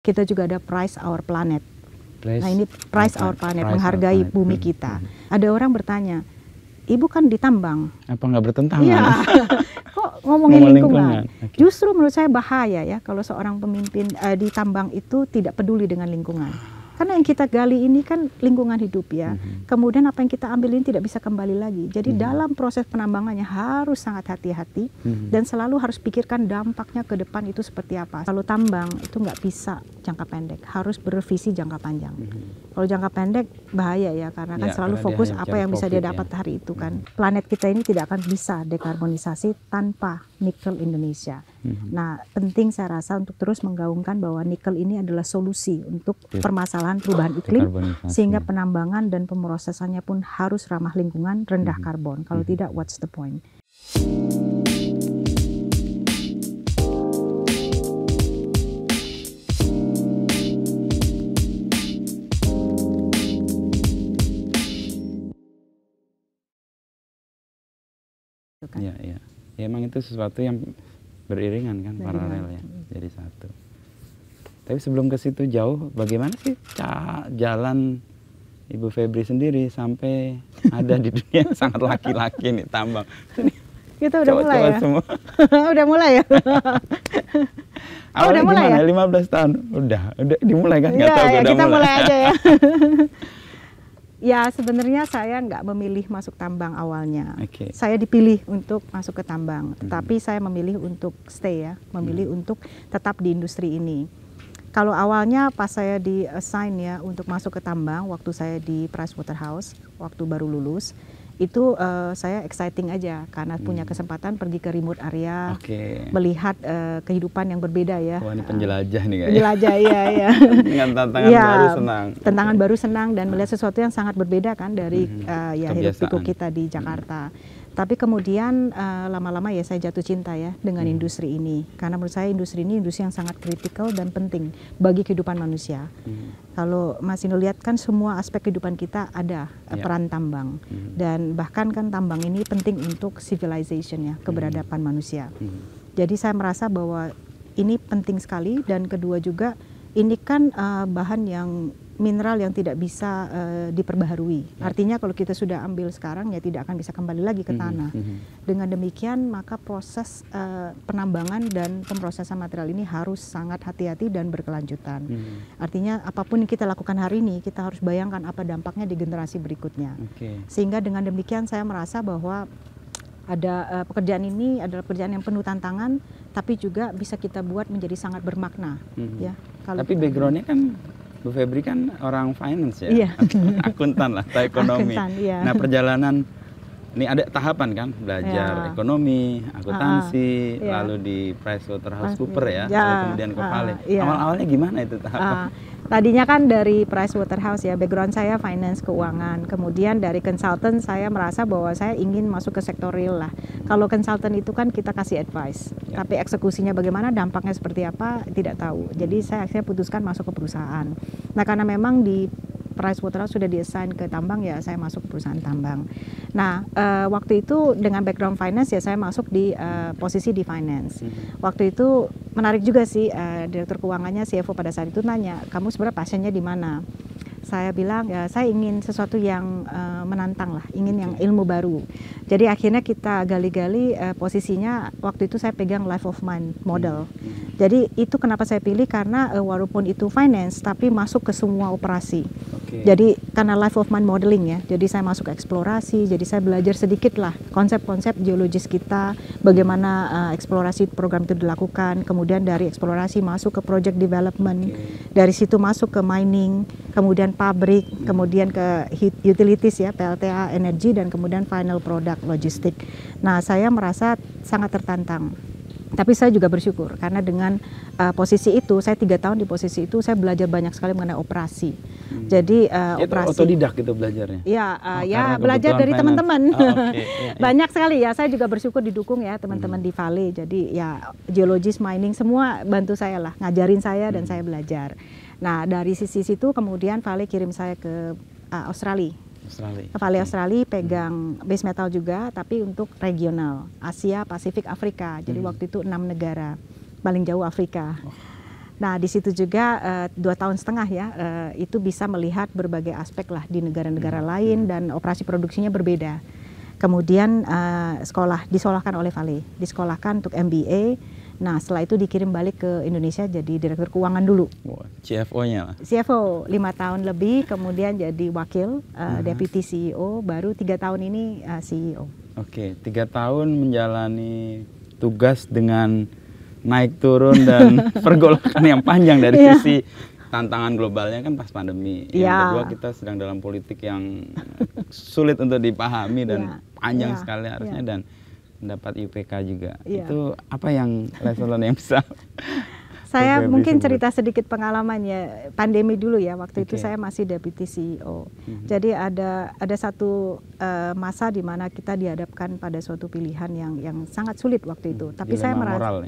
Kita juga ada Price Our Planet. Nah ini Price Our Planet, menghargai bumi kita. Ada orang bertanya, Ibu kan ditambang. Apa nggak bertentangan? Iya. Kok ngomongin lingkungan? Okay. Justru menurut saya bahaya ya kalau seorang pemimpin di tambang itu tidak peduli dengan lingkungan. Karena yang kita gali ini kan lingkungan hidup ya. Kemudian apa yang kita ambil ini tidak bisa kembali lagi. Jadi dalam proses penambangannya harus sangat hati-hati dan selalu harus pikirkan dampaknya ke depan itu seperti apa. Kalau tambang itu nggak bisa jangka pendek, harus bervisi jangka panjang. Kalau jangka pendek bahaya ya karena kan selalu fokus apa yang bisa dia dapat hari itu kan. Planet kita ini tidak akan bisa dekarbonisasi tanpa nikel Indonesia. Nah, penting saya rasa untuk terus menggaungkan bahwa nikel ini adalah solusi untuk permasalahan perubahan iklim, sehingga penambangan dan pemrosesannya pun harus ramah lingkungan, rendah karbon. Kalau tidak, what's the point? Iya, iya. Ya, emang itu sesuatu yang beriringan kan, paralel ya, jadi satu. Tapi sebelum ke situ jauh, bagaimana sih jalan Ibu Febri sendiri sampai ada di dunia sangat laki-laki nih tambang? Kita udah mulai ya? Semua. Udah mulai ya? Awalnya udah mulai gimana? Ya? 15 tahun? Udah dimulai kan? Nggak tahu ya, udah kita mulai aja ya. Ya, sebenarnya saya nggak memilih masuk tambang awalnya. Saya dipilih untuk masuk ke tambang, tetapi saya memilih untuk stay ya, memilih untuk tetap di industri ini. Kalau awalnya pas saya di-assign ya untuk masuk ke tambang, waktu saya di Pricewaterhouse, waktu baru lulus, itu saya exciting aja karena punya kesempatan pergi ke remote area, melihat kehidupan yang berbeda ya. Wah, ini penjelajah nih kayaknya. Penjelajah, iya. Dengan tantangan baru senang. Tantangan baru senang dan melihat sesuatu yang sangat berbeda kan dari ya hidup pikuk kita di Jakarta. Tapi kemudian lama-lama ya saya jatuh cinta ya dengan industri ini. Karena menurut saya industri ini industri yang sangat kritikal dan penting bagi kehidupan manusia. Kalau Mas Indro lihat kan semua aspek kehidupan kita ada peran tambang. Dan bahkan kan tambang ini penting untuk civilization ya, keberadaban manusia. Jadi saya merasa bahwa ini penting sekali dan kedua juga ini kan bahan yang mineral yang tidak bisa diperbaharui. Artinya kalau kita sudah ambil sekarang ya tidak akan bisa kembali lagi ke tanah. Dengan demikian maka proses penambangan dan pemrosesan material ini harus sangat hati-hati dan berkelanjutan. Artinya apapun yang kita lakukan hari ini kita harus bayangkan apa dampaknya di generasi berikutnya. Sehingga dengan demikian saya merasa bahwa ada pekerjaan ini adalah pekerjaan yang penuh tantangan, tapi juga bisa kita buat menjadi sangat bermakna. Ya, tapi backgroundnya kan Bu Febri kan orang finance ya, akuntan lah, atau ekonomi. Nah perjalanan, ini ada tahapan kan, belajar ekonomi, akuntansi, lalu di PricewaterhouseCoopers ya, lalu kemudian ke Vale. Awal-awalnya gimana itu tahapan? Tadinya kan dari Pricewaterhouse ya, background saya finance keuangan. Kemudian dari consultant saya merasa bahwa saya ingin masuk ke sektor real lah. Kalau consultant itu kan kita kasih advice, tapi eksekusinya bagaimana, dampaknya seperti apa, tidak tahu. Jadi saya akhirnya putuskan masuk ke perusahaan. Nah karena memang di Pricewaterhouse sudah di-assign ke tambang ya, saya masuk ke perusahaan tambang. Nah waktu itu dengan background finance ya saya masuk di posisi di finance. Waktu itu menarik juga sih, direktur keuangannya CFO pada saat itu nanya, kamu sebenarnya pasiennya di mana? Saya bilang ya saya ingin sesuatu yang menantang lah, ingin yang ilmu baru. Jadi akhirnya kita gali-gali posisinya waktu itu saya pegang life of mine model. Jadi itu kenapa saya pilih karena walaupun itu finance tapi masuk ke semua operasi. Jadi karena life of mine modeling ya, jadi saya masuk ke eksplorasi, jadi saya belajar sedikit lah konsep-konsep geologis kita, bagaimana eksplorasi program itu dilakukan, kemudian dari eksplorasi masuk ke project development, dari situ masuk ke mining, kemudian pabrik, kemudian ke utilities ya, PLTA, energi, dan kemudian final product, logistik. Nah saya merasa sangat tertantang. Tapi saya juga bersyukur karena dengan posisi itu, saya 3 tahun di posisi itu, saya belajar banyak sekali mengenai operasi. Jadi operasi. Otodidak gitu belajarnya? Ya, ya belajar dari teman-teman. Banyak sekali ya, saya juga bersyukur didukung ya teman-teman di Vale. Jadi ya geologis, mining, semua bantu saya lah, ngajarin saya dan saya belajar. Nah dari sisi situ kemudian Vale kirim saya ke Australia. Ke Vale Australia pegang base metal juga, tapi untuk regional, Asia, Pasifik, Afrika. Jadi waktu itu 6 negara, paling jauh Afrika. Nah, di situ juga 2,5 tahun ya, itu bisa melihat berbagai aspek lah di negara-negara lain dan operasi produksinya berbeda. Kemudian disekolahkan oleh Vale, disekolahkan untuk MBA. Nah, setelah itu dikirim balik ke Indonesia jadi direktur keuangan dulu. CFO-nya? CFO 5 tahun lebih, kemudian jadi wakil, deputy CEO, baru 3 tahun ini CEO. Oke, 3 tahun menjalani tugas dengan naik turun dan pergolakan yang panjang dari sisi tantangan globalnya kan pas pandemi. Yang kedua kita sedang dalam politik yang sulit untuk dipahami dan panjang sekali harusnya dan mendapat IPK juga. Itu apa yang lesson yang bisa saya mungkin cerita sedikit pengalamannya pandemi dulu ya, waktu itu saya masih deputy CEO. Jadi ada satu masa di mana kita dihadapkan pada suatu pilihan yang sangat sulit waktu itu. Tapi saya merasa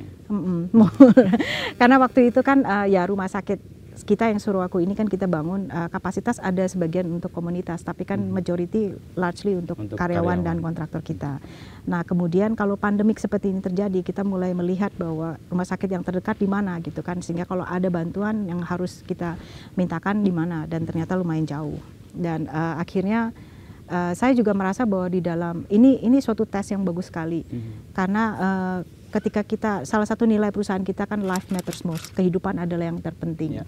karena waktu itu kan ya rumah sakit kita yang suruh aku ini kan kita bangun kapasitas ada sebagian untuk komunitas, tapi kan majority largely untuk karyawan dan kontraktor kita. Nah, kemudian kalau pandemik seperti ini terjadi, kita mulai melihat bahwa rumah sakit yang terdekat di mana gitu kan, sehingga kalau ada bantuan yang harus kita mintakan di mana, dan ternyata lumayan jauh. Dan akhirnya saya juga merasa bahwa di dalam ini suatu tes yang bagus sekali, karena ketika kita, salah satu nilai perusahaan kita kan life matters most, kehidupan adalah yang terpenting.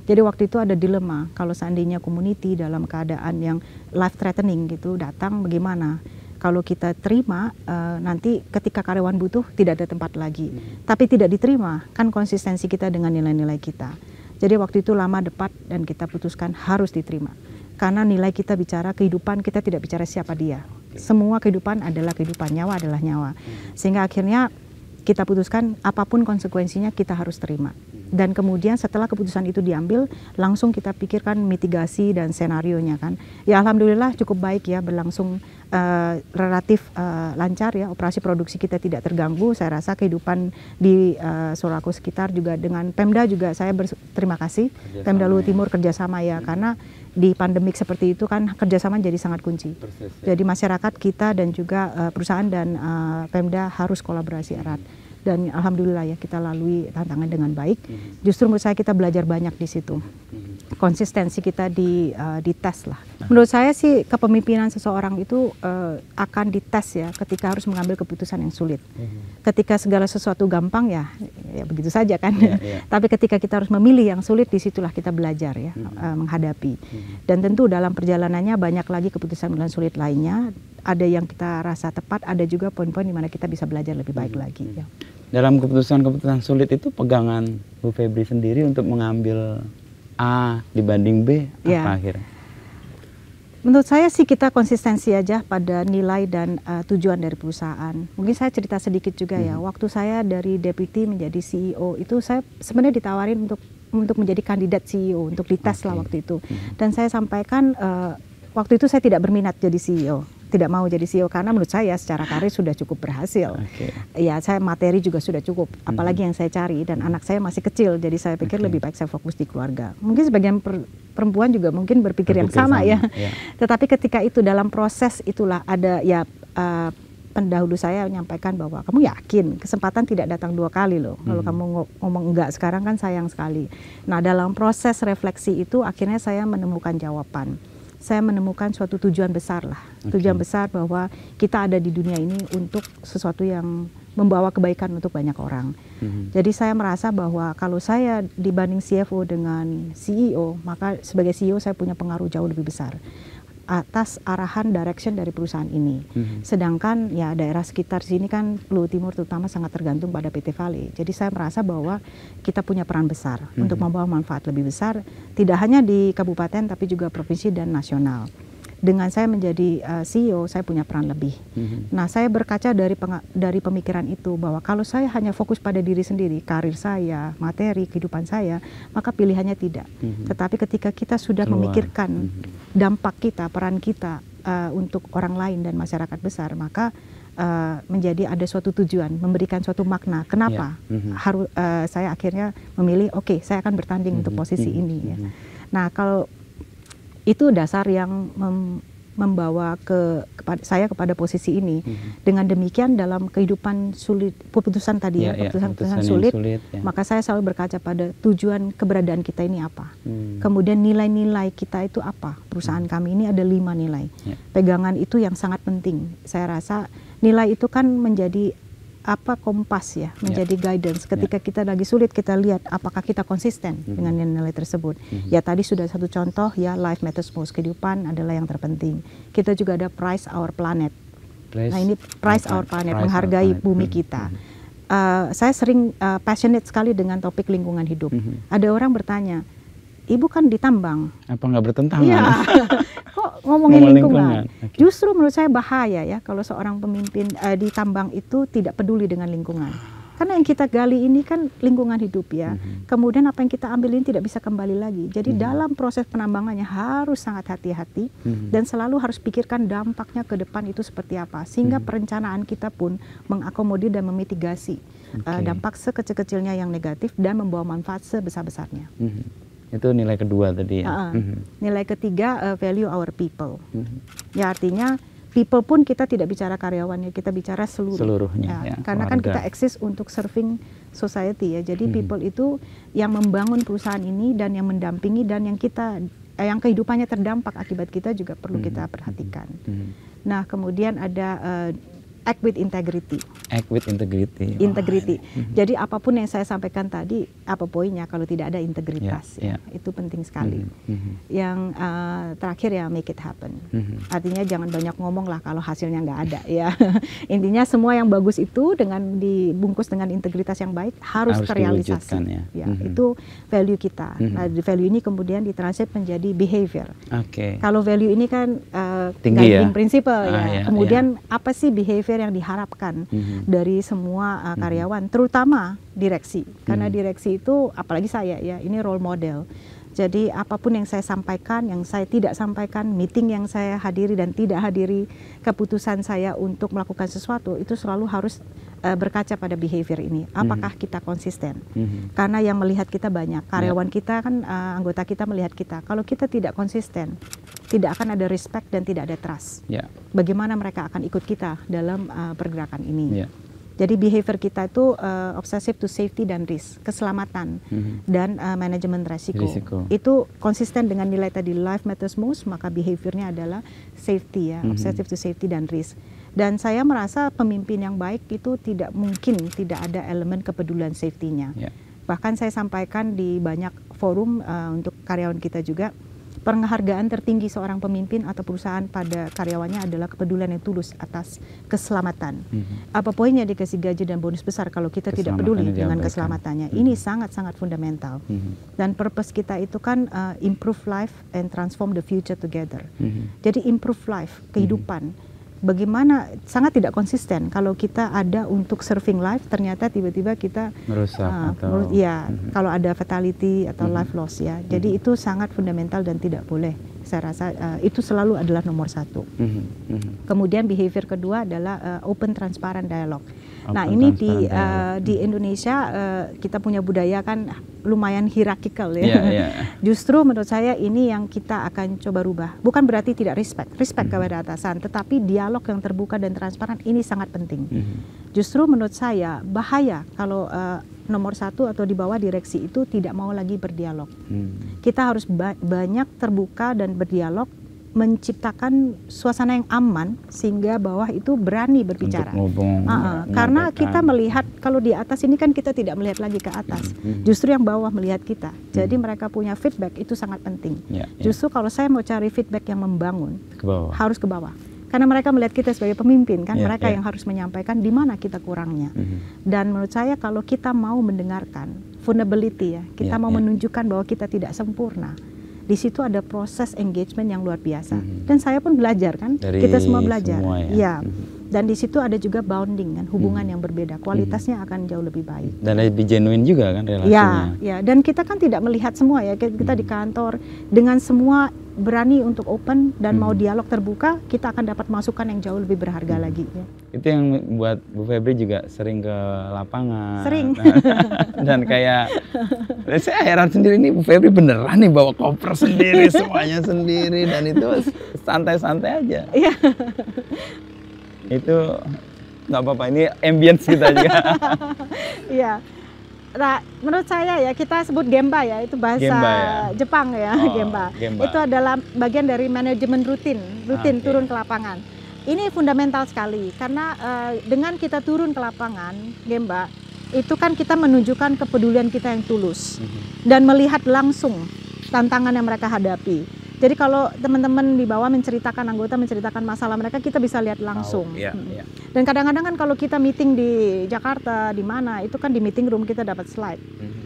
Jadi waktu itu ada dilema, kalau seandainya community dalam keadaan yang life threatening gitu datang, bagaimana? Kalau kita terima, nanti ketika karyawan butuh tidak ada tempat lagi. Tapi tidak diterima, kan konsistensi kita dengan nilai-nilai kita. Jadi waktu itu lama debat dan kita putuskan harus diterima. Karena nilai kita bicara kehidupan, kita tidak bicara siapa dia. Semua kehidupan adalah kehidupan, nyawa adalah nyawa. Sehingga akhirnya kita putuskan apapun konsekuensinya kita harus terima. Dan kemudian setelah keputusan itu diambil, langsung kita pikirkan mitigasi dan senarionya kan. Ya alhamdulillah cukup baik ya, berlangsung relatif lancar ya, operasi produksi kita tidak terganggu. Saya rasa kehidupan di Suraku sekitar juga dengan Pemda juga saya berterima kasih. Pemda Luhut Timur kerjasama ya, karena di pandemik seperti itu kan kerjasama jadi sangat kunci. Jadi masyarakat kita dan juga perusahaan dan Pemda harus kolaborasi erat. Dan alhamdulillah ya kita lalui tantangan dengan baik. Justru menurut saya kita belajar banyak di situ. Konsistensi kita dites lah. Menurut saya sih kepemimpinan seseorang itu akan dites ya ketika harus mengambil keputusan yang sulit. Ketika segala sesuatu gampang ya begitu saja kan. Tapi ketika kita harus memilih yang sulit, disitulah kita belajar ya menghadapi. Dan tentu dalam perjalanannya banyak lagi keputusan sulit lainnya. Ada yang kita rasa tepat, ada juga poin-poin di mana kita bisa belajar lebih baik lagi. Ya. Dalam keputusan-keputusan sulit itu pegangan Bu Febri sendiri untuk mengambil A dibanding B apa akhirnya? Menurut saya sih kita konsistensi aja pada nilai dan tujuan dari perusahaan. Mungkin saya cerita sedikit juga ya. Waktu saya dari deputy menjadi CEO itu saya sebenarnya ditawarin untuk menjadi kandidat CEO, untuk dites lah waktu itu. Dan saya sampaikan waktu itu saya tidak berminat jadi CEO. Tidak mau jadi CEO karena menurut saya secara karir sudah cukup berhasil. Ya saya materi juga sudah cukup, apalagi yang saya cari, dan anak saya masih kecil, jadi saya pikir lebih baik saya fokus di keluarga. Mungkin sebagian perempuan juga mungkin berpikir yang sama ya. Tetapi ketika itu dalam proses itulah ada ya pendahulu saya menyampaikan bahwa kamu yakin kesempatan tidak datang 2 kali loh. Kalau kamu ngomong enggak sekarang kan sayang sekali. Nah dalam proses refleksi itu akhirnya saya menemukan jawaban. Saya menemukan suatu tujuan besar lah, tujuan besar bahwa kita ada di dunia ini untuk sesuatu yang membawa kebaikan untuk banyak orang. Jadi saya merasa bahwa kalau saya dibanding CFO dengan CEO, maka sebagai CEO saya punya pengaruh jauh lebih besar atas arahan direction dari perusahaan ini. Sedangkan ya daerah sekitar sini kan Luhut Timur terutama sangat tergantung pada PT Vale. Jadi saya merasa bahwa kita punya peran besar untuk membawa manfaat lebih besar tidak hanya di kabupaten tapi juga provinsi dan nasional. Dengan saya menjadi CEO, saya punya peran lebih. Nah, saya berkaca dari pemikiran itu bahwa kalau saya hanya fokus pada diri sendiri, karir saya, materi, kehidupan saya, maka pilihannya tidak. Tetapi ketika kita sudah memikirkan dampak kita, peran kita untuk orang lain dan masyarakat besar, maka menjadi ada suatu tujuan, memberikan suatu makna. Kenapa? Saya akhirnya memilih, oke, saya akan bertanding untuk posisi ini. Ya. Nah, kalau itu dasar yang membawa saya kepada posisi ini. Dengan demikian dalam kehidupan sulit, keputusan tadi keputusan sulit, maka saya selalu berkaca pada tujuan keberadaan kita ini apa. Kemudian nilai-nilai kita itu apa. Perusahaan kami ini ada 5 nilai. Pegangan itu yang sangat penting. Saya rasa nilai itu kan menjadi kompas ya, menjadi guidance. Ketika kita lagi sulit, kita lihat apakah kita konsisten dengan nilai tersebut. Ya tadi sudah satu contoh ya, life matters most, kehidupan adalah yang terpenting. Kita juga ada price our planet. Nah ini price our planet, menghargai bumi kita. Saya sering passionate sekali dengan topik lingkungan hidup. Ada orang bertanya, Ibu kan ditambang. Apa nggak bertentangan? Iya. Kok ngomongin lingkungan? Okay. Justru menurut saya bahaya ya kalau seorang pemimpin di tambang itu tidak peduli dengan lingkungan. Karena yang kita gali ini kan lingkungan hidup ya. Kemudian apa yang kita ambil ini tidak bisa kembali lagi. Jadi dalam proses penambangannya harus sangat hati-hati dan selalu harus pikirkan dampaknya ke depan itu seperti apa. Sehingga perencanaan kita pun mengakomodir dan memitigasi dampak sekecil-kecilnya yang negatif dan membawa manfaat sebesar-besarnya. Itu nilai kedua tadi ya. Nilai ketiga, value our people. Ya artinya people pun kita tidak bicara karyawannya, kita bicara seluruhnya. Ya, karena kan kita eksis untuk serving society ya. Jadi people itu yang membangun perusahaan ini dan yang mendampingi dan yang yang kehidupannya terdampak akibat kita juga perlu kita perhatikan. Nah kemudian ada act with integrity. Act with integrity. Integrity. Jadi apapun yang saya sampaikan tadi, apa poinnya kalau tidak ada integritas? Itu penting sekali. Yang terakhir ya make it happen. Artinya jangan banyak ngomong lah kalau hasilnya nggak ada ya. Intinya semua yang bagus itu dengan dibungkus dengan integritas yang baik harus terrealisasi. Ya. Itu value kita. Nah, value ini kemudian ditranslate menjadi behavior. Kalau value ini kan guiding principle ya. Kemudian apa sih behavior yang diharapkan dari semua karyawan, terutama direksi, karena direksi itu apalagi saya ya, ini role model. Jadi apapun yang saya sampaikan, yang saya tidak sampaikan, meeting yang saya hadiri dan tidak hadiri, keputusan saya untuk melakukan sesuatu itu selalu harus berkaca pada behavior ini. Apakah kita konsisten? Karena yang melihat kita banyak, karyawan kita kan anggota kita melihat kita. Kalau kita tidak konsisten, tidak akan ada respect dan tidak ada trust. Bagaimana mereka akan ikut kita dalam pergerakan ini? Jadi behavior kita itu obsessive to safety dan risk, keselamatan dan manajemen resiko. Itu konsisten dengan nilai tadi life matters most, maka behaviornya adalah safety ya, obsessive to safety dan risk. Dan saya merasa pemimpin yang baik itu tidak mungkin tidak ada elemen kepedulian safety-nya. Bahkan saya sampaikan di banyak forum untuk karyawan kita juga, penghargaan tertinggi seorang pemimpin atau perusahaan pada karyawannya adalah kepedulian yang tulus atas keselamatan. Apa poinnya dikasih gaji dan bonus besar kalau kita tidak peduli dengan keselamatannya? Ini sangat-sangat fundamental. Dan purpose kita itu kan improve life and transform the future together. Jadi improve life, kehidupan. Bagaimana sangat tidak konsisten kalau kita ada untuk serving life, ternyata tiba-tiba kita merusak kalau ada fatality atau life loss ya. Jadi itu sangat fundamental dan tidak boleh. Saya rasa itu selalu adalah nomor satu. Kemudian behavior kedua adalah open transparent dialogue. Nah ini di Indonesia kita punya budaya kan lumayan hierarkikal ya. Justru menurut saya ini yang kita akan coba rubah. Bukan berarti tidak respect kepada atasan, tetapi dialog yang terbuka dan transparan ini sangat penting. Justru menurut saya bahaya kalau nomor satu atau di bawah direksi itu tidak mau lagi berdialog. Kita harus banyak terbuka dan berdialog, menciptakan suasana yang aman sehingga bawah itu berani berbicara. Karena kita melihat kalau di atas ini kan kita tidak melihat lagi ke atas, justru yang bawah melihat kita. Jadi mereka punya feedback itu sangat penting. Justru kalau saya mau cari feedback yang membangun, harus ke bawah. Karena mereka melihat kita sebagai pemimpin kan, mereka yang harus menyampaikan di mana kita kurangnya. Dan menurut saya kalau kita mau mendengarkan vulnerability ya, kita mau menunjukkan bahwa kita tidak sempurna. Di situ ada proses engagement yang luar biasa. Dan saya pun belajar kan, kita semua belajar. Dan di situ ada juga bounding kan, hubungan yang berbeda, kualitasnya akan jauh lebih baik. Dan lebih genuine juga kan relasinya. Dan kita kan tidak melihat semua ya, kita di kantor dengan semua berani untuk open dan mau dialog terbuka, kita akan dapat masukan yang jauh lebih berharga lagi. Ya. Itu yang buat Bu Febri juga sering ke lapangan. Sering. Dan kayak, saya heran sendiri nih Bu Febri beneran nih bawa koper sendiri, semuanya sendiri, dan itu santai-santai aja. Iya. Itu nggak apa-apa, ini ambience kita juga. Iya. Nah, menurut saya ya, kita sebut gemba ya, itu bahasa Gemba, ya? Jepang ya, gemba. Itu adalah bagian dari manajemen rutin turun ke lapangan. Ini fundamental sekali, karena dengan kita turun ke lapangan, gemba, itu kan kita menunjukkan kepedulian kita yang tulus dan melihat langsung tantangan yang mereka hadapi. Jadi kalau teman-teman di bawah anggota menceritakan masalah mereka, kita bisa lihat langsung. Dan kadang-kadang kan kalau kita meeting di Jakarta, di mana, itu kan di meeting room kita dapat slide.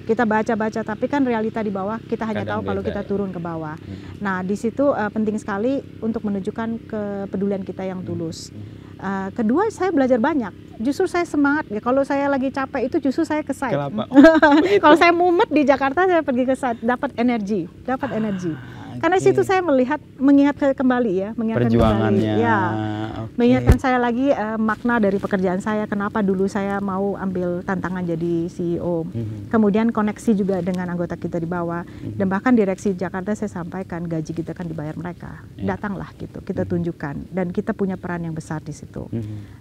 Kita baca-baca, tapi kan realita di bawah kita hanya tahu kalau kita turun ke bawah. Nah, di situ penting sekali untuk menunjukkan kepedulian kita yang tulus. Kedua, saya belajar banyak. Justru saya semangat ya. Kalau saya lagi capek itu justru saya ke site. Kalau saya mumet di Jakarta, saya pergi ke site, dapat energi. Karena situ saya mengingat kembali ya, perjuangannya. Ya, mengingatkan saya lagi makna dari pekerjaan saya, kenapa dulu saya mau ambil tantangan jadi CEO. Kemudian koneksi juga dengan anggota kita di bawah, dan bahkan direksi Jakarta saya sampaikan gaji kita kan dibayar mereka. Datanglah gitu, kita tunjukkan, dan kita punya peran yang besar di situ.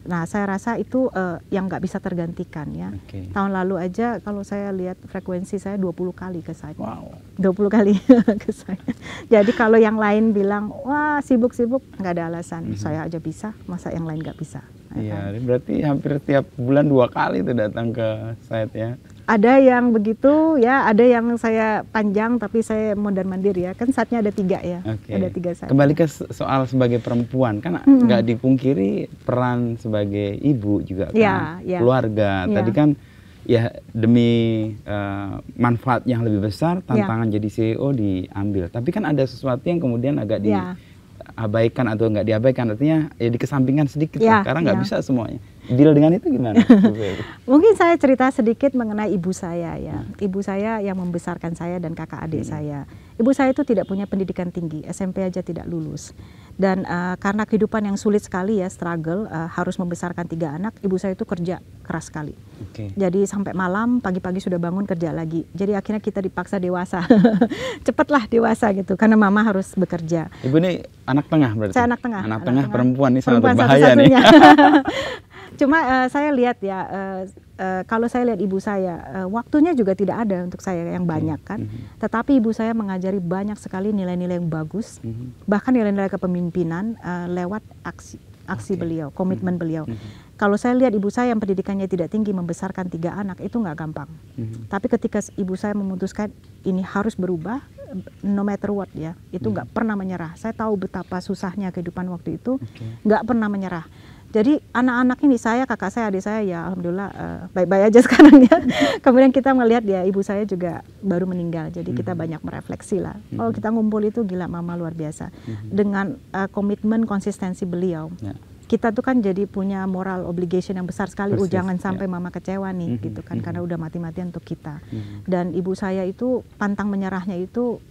Nah, saya rasa itu yang nggak bisa tergantikan ya. Tahun lalu aja kalau saya lihat frekuensi saya 20 kali ke site. 20 kali ke site. Jadi kalau yang lain bilang, wah sibuk-sibuk, nggak ada alasan. Saya aja bisa, masa yang lain nggak bisa. Iya, berarti hampir tiap bulan 2 kali itu datang ke site ya. Ada yang begitu ya, ada yang saya panjang tapi saya mondar-mandir ya. Kan site-nya ada 3 ya, ada 3 site. Kembali ke soal sebagai perempuan, kan nggak dipungkiri peran sebagai ibu juga kan, keluarga. Tadi kan ya demi manfaat yang lebih besar, tantangan jadi CEO diambil. Tapi kan ada sesuatu yang kemudian agak diabaikan atau nggak diabaikan, artinya ya dikesampingkan sedikit lah, karena nggak bisa semuanya. Deal dengan itu gimana? Mungkin saya cerita sedikit mengenai ibu saya ya. Ibu saya yang membesarkan saya dan kakak adik saya. Ibu saya itu tidak punya pendidikan tinggi, SMP aja tidak lulus. Dan karena kehidupan yang sulit sekali ya, struggle, harus membesarkan 3 anak, ibu saya itu kerja keras sekali. Jadi sampai malam, pagi-pagi sudah bangun kerja lagi. Jadi akhirnya kita dipaksa dewasa. Cepatlah dewasa gitu, karena mama harus bekerja. Ibu ini anak tengah berarti? Saya anak tengah. Anak tengah perempuan ini sangat berbahaya nih. Cuma saya lihat ya, kalau saya lihat ibu saya, waktunya juga tidak ada untuk saya yang banyak kan. Tetapi ibu saya mengajari banyak sekali nilai-nilai yang bagus, bahkan nilai-nilai kepemimpinan lewat aksi beliau, komitmen beliau. Kalau saya lihat ibu saya yang pendidikannya tidak tinggi membesarkan 3 anak, itu nggak gampang. Tapi ketika ibu saya memutuskan ini harus berubah, no matter what ya, itu nggak pernah menyerah. Saya tahu betapa susahnya kehidupan waktu itu, nggak pernah menyerah. Jadi anak-anak ini, saya, kakak saya, adik saya ya alhamdulillah baik-baik aja sekarang ya. Kemudian kita melihat ya ibu saya juga baru meninggal, jadi kita banyak merefleksi lah. Kalau kita ngumpul itu gila, mama luar biasa. Dengan komitmen konsistensi beliau. Kita tuh kan jadi punya moral obligation yang besar sekali. Jangan sampai mama kecewa nih gitu kan, karena udah mati-matian untuk kita. Dan ibu saya itu pantang menyerahnya itu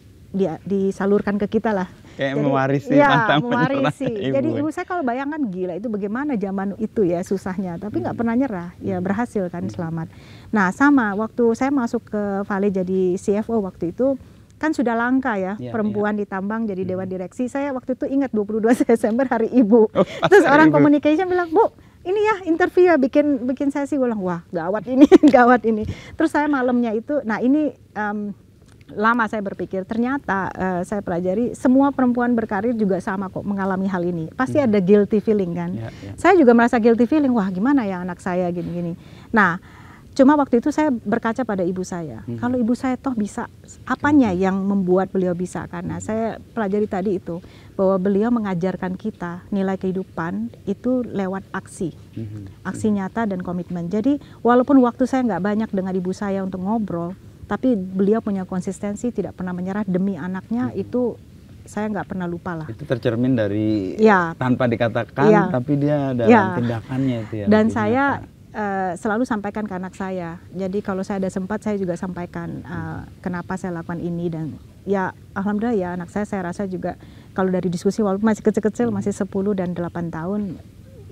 disalurkan ke kita lah. Kayak jadi, mewarisi pantang menyerah ibu. Jadi ibu saya kalau bayangkan gila itu bagaimana zaman itu ya susahnya, tapi nggak pernah nyerah, ya berhasil kan, selamat. Nah sama, waktu saya masuk ke Vale jadi CFO waktu itu, kan sudah langka ya, perempuan di tambang jadi dewan direksi. Saya waktu itu ingat 22 Desember hari ibu. Terus orang communication bilang, Bu, ini ya interview ya, bikin sesi. Gue bilang, wah gawat ini, gawat ini. Terus saya malamnya itu, nah ini lama saya berpikir, ternyata saya pelajari semua perempuan berkarir juga sama kok mengalami hal ini. Pasti ada guilty feeling kan. Saya juga merasa guilty feeling, wah gimana ya anak saya gini-gini. Nah, cuma waktu itu saya berkaca pada ibu saya. Kalau ibu saya toh bisa, apanya yang membuat beliau bisa? Karena saya pelajari tadi itu, bahwa beliau mengajarkan kita nilai kehidupan itu lewat aksi. Aksi nyata dan komitmen. Jadi walaupun waktu saya nggak banyak dengan ibu saya untuk ngobrol, tapi beliau punya konsistensi, tidak pernah menyerah demi anaknya, itu saya nggak pernah lupa lah. Itu tercermin dari tanpa dikatakan, tapi dia dalam tindakannya itu ya. Dan saya selalu sampaikan ke anak saya. Jadi kalau saya ada sempat saya juga sampaikan kenapa saya lakukan ini, dan ya alhamdulillah ya anak saya rasa juga kalau dari diskusi walaupun masih kecil-kecil, masih 10 dan 8 tahun,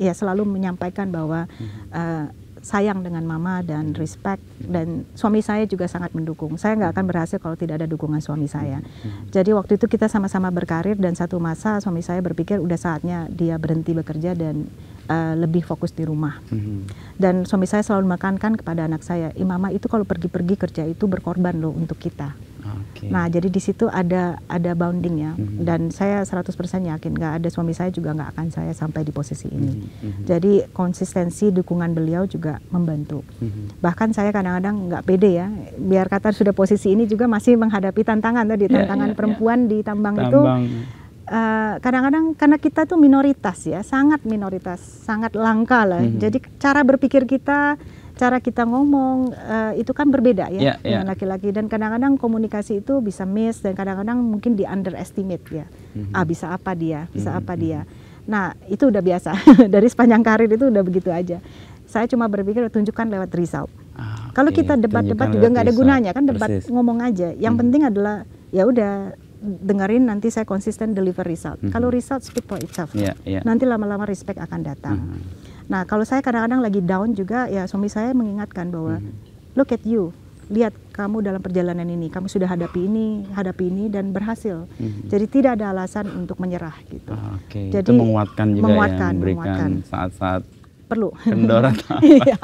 ya selalu menyampaikan bahwa sayang dengan mama dan respect, dan suami saya juga sangat mendukung. Saya nggak akan berhasil kalau tidak ada dukungan suami saya. Jadi waktu itu kita sama-sama berkarir, dan satu masa suami saya berpikir udah saatnya dia berhenti bekerja dan lebih fokus di rumah. Dan suami saya selalu menekankan kepada anak saya, mama itu kalau pergi-pergi kerja itu berkorban loh untuk kita. Nah jadi di situ ada bounding ya, dan saya 100% yakin nggak ada suami saya juga nggak akan saya sampai di posisi ini. Jadi konsistensi dukungan beliau juga membantu. Bahkan saya kadang-kadang nggak pede ya, biar kata sudah posisi ini juga masih menghadapi tantangan tadi, tantangan perempuan di tambang itu. Kadang-kadang karena kita tuh minoritas ya, sangat minoritas, sangat langka lah. Jadi cara berpikir kita, cara kita ngomong itu kan berbeda ya dengan laki-laki, dan kadang-kadang komunikasi itu bisa miss, dan kadang-kadang mungkin di underestimate ya. Bisa apa dia, bisa apa dia. Nah itu udah biasa dari sepanjang karir itu udah begitu aja. Saya cuma berpikir tunjukkan lewat result. Kalau kita debat-debat juga nggak ada gunanya kan, debat ngomong aja. Yang penting adalah ya udah dengerin, nanti saya konsisten deliver result. Kalau result speak for itself, nanti lama-lama respect akan datang. Nah kalau saya kadang-kadang lagi down juga ya, suami saya mengingatkan bahwa look at you, lihat kamu dalam perjalanan ini, kamu sudah hadapi ini dan berhasil. Jadi tidak ada alasan untuk menyerah gitu. Itu Jadi menguatkan juga, memberikan saat-saat perlu kendor atau apa. Iya,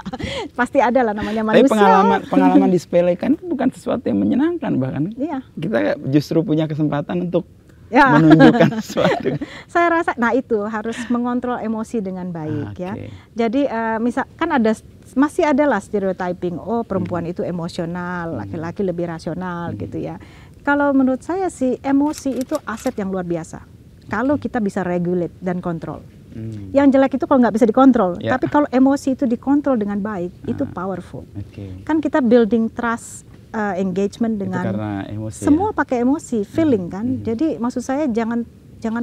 pasti ada lah namanya manusia. Tapi pengalaman disepelekan itu bukan sesuatu yang menyenangkan, bahkan kita justru punya kesempatan untuk menunjukkan sesuatu. Saya rasa, nah itu harus mengontrol emosi dengan baik ya. Jadi misal kan masih adalah stereotyping, oh perempuan itu emosional, laki-laki lebih rasional gitu ya. Kalau menurut saya sih emosi itu aset yang luar biasa. Kalau kita bisa regulate dan kontrol. Yang jelek itu kalau nggak bisa dikontrol, tapi kalau emosi itu dikontrol dengan baik, itu powerful. Kan kita building trust, engagement dengan emosi, semua pakai emosi, feeling kan. Jadi maksud saya jangan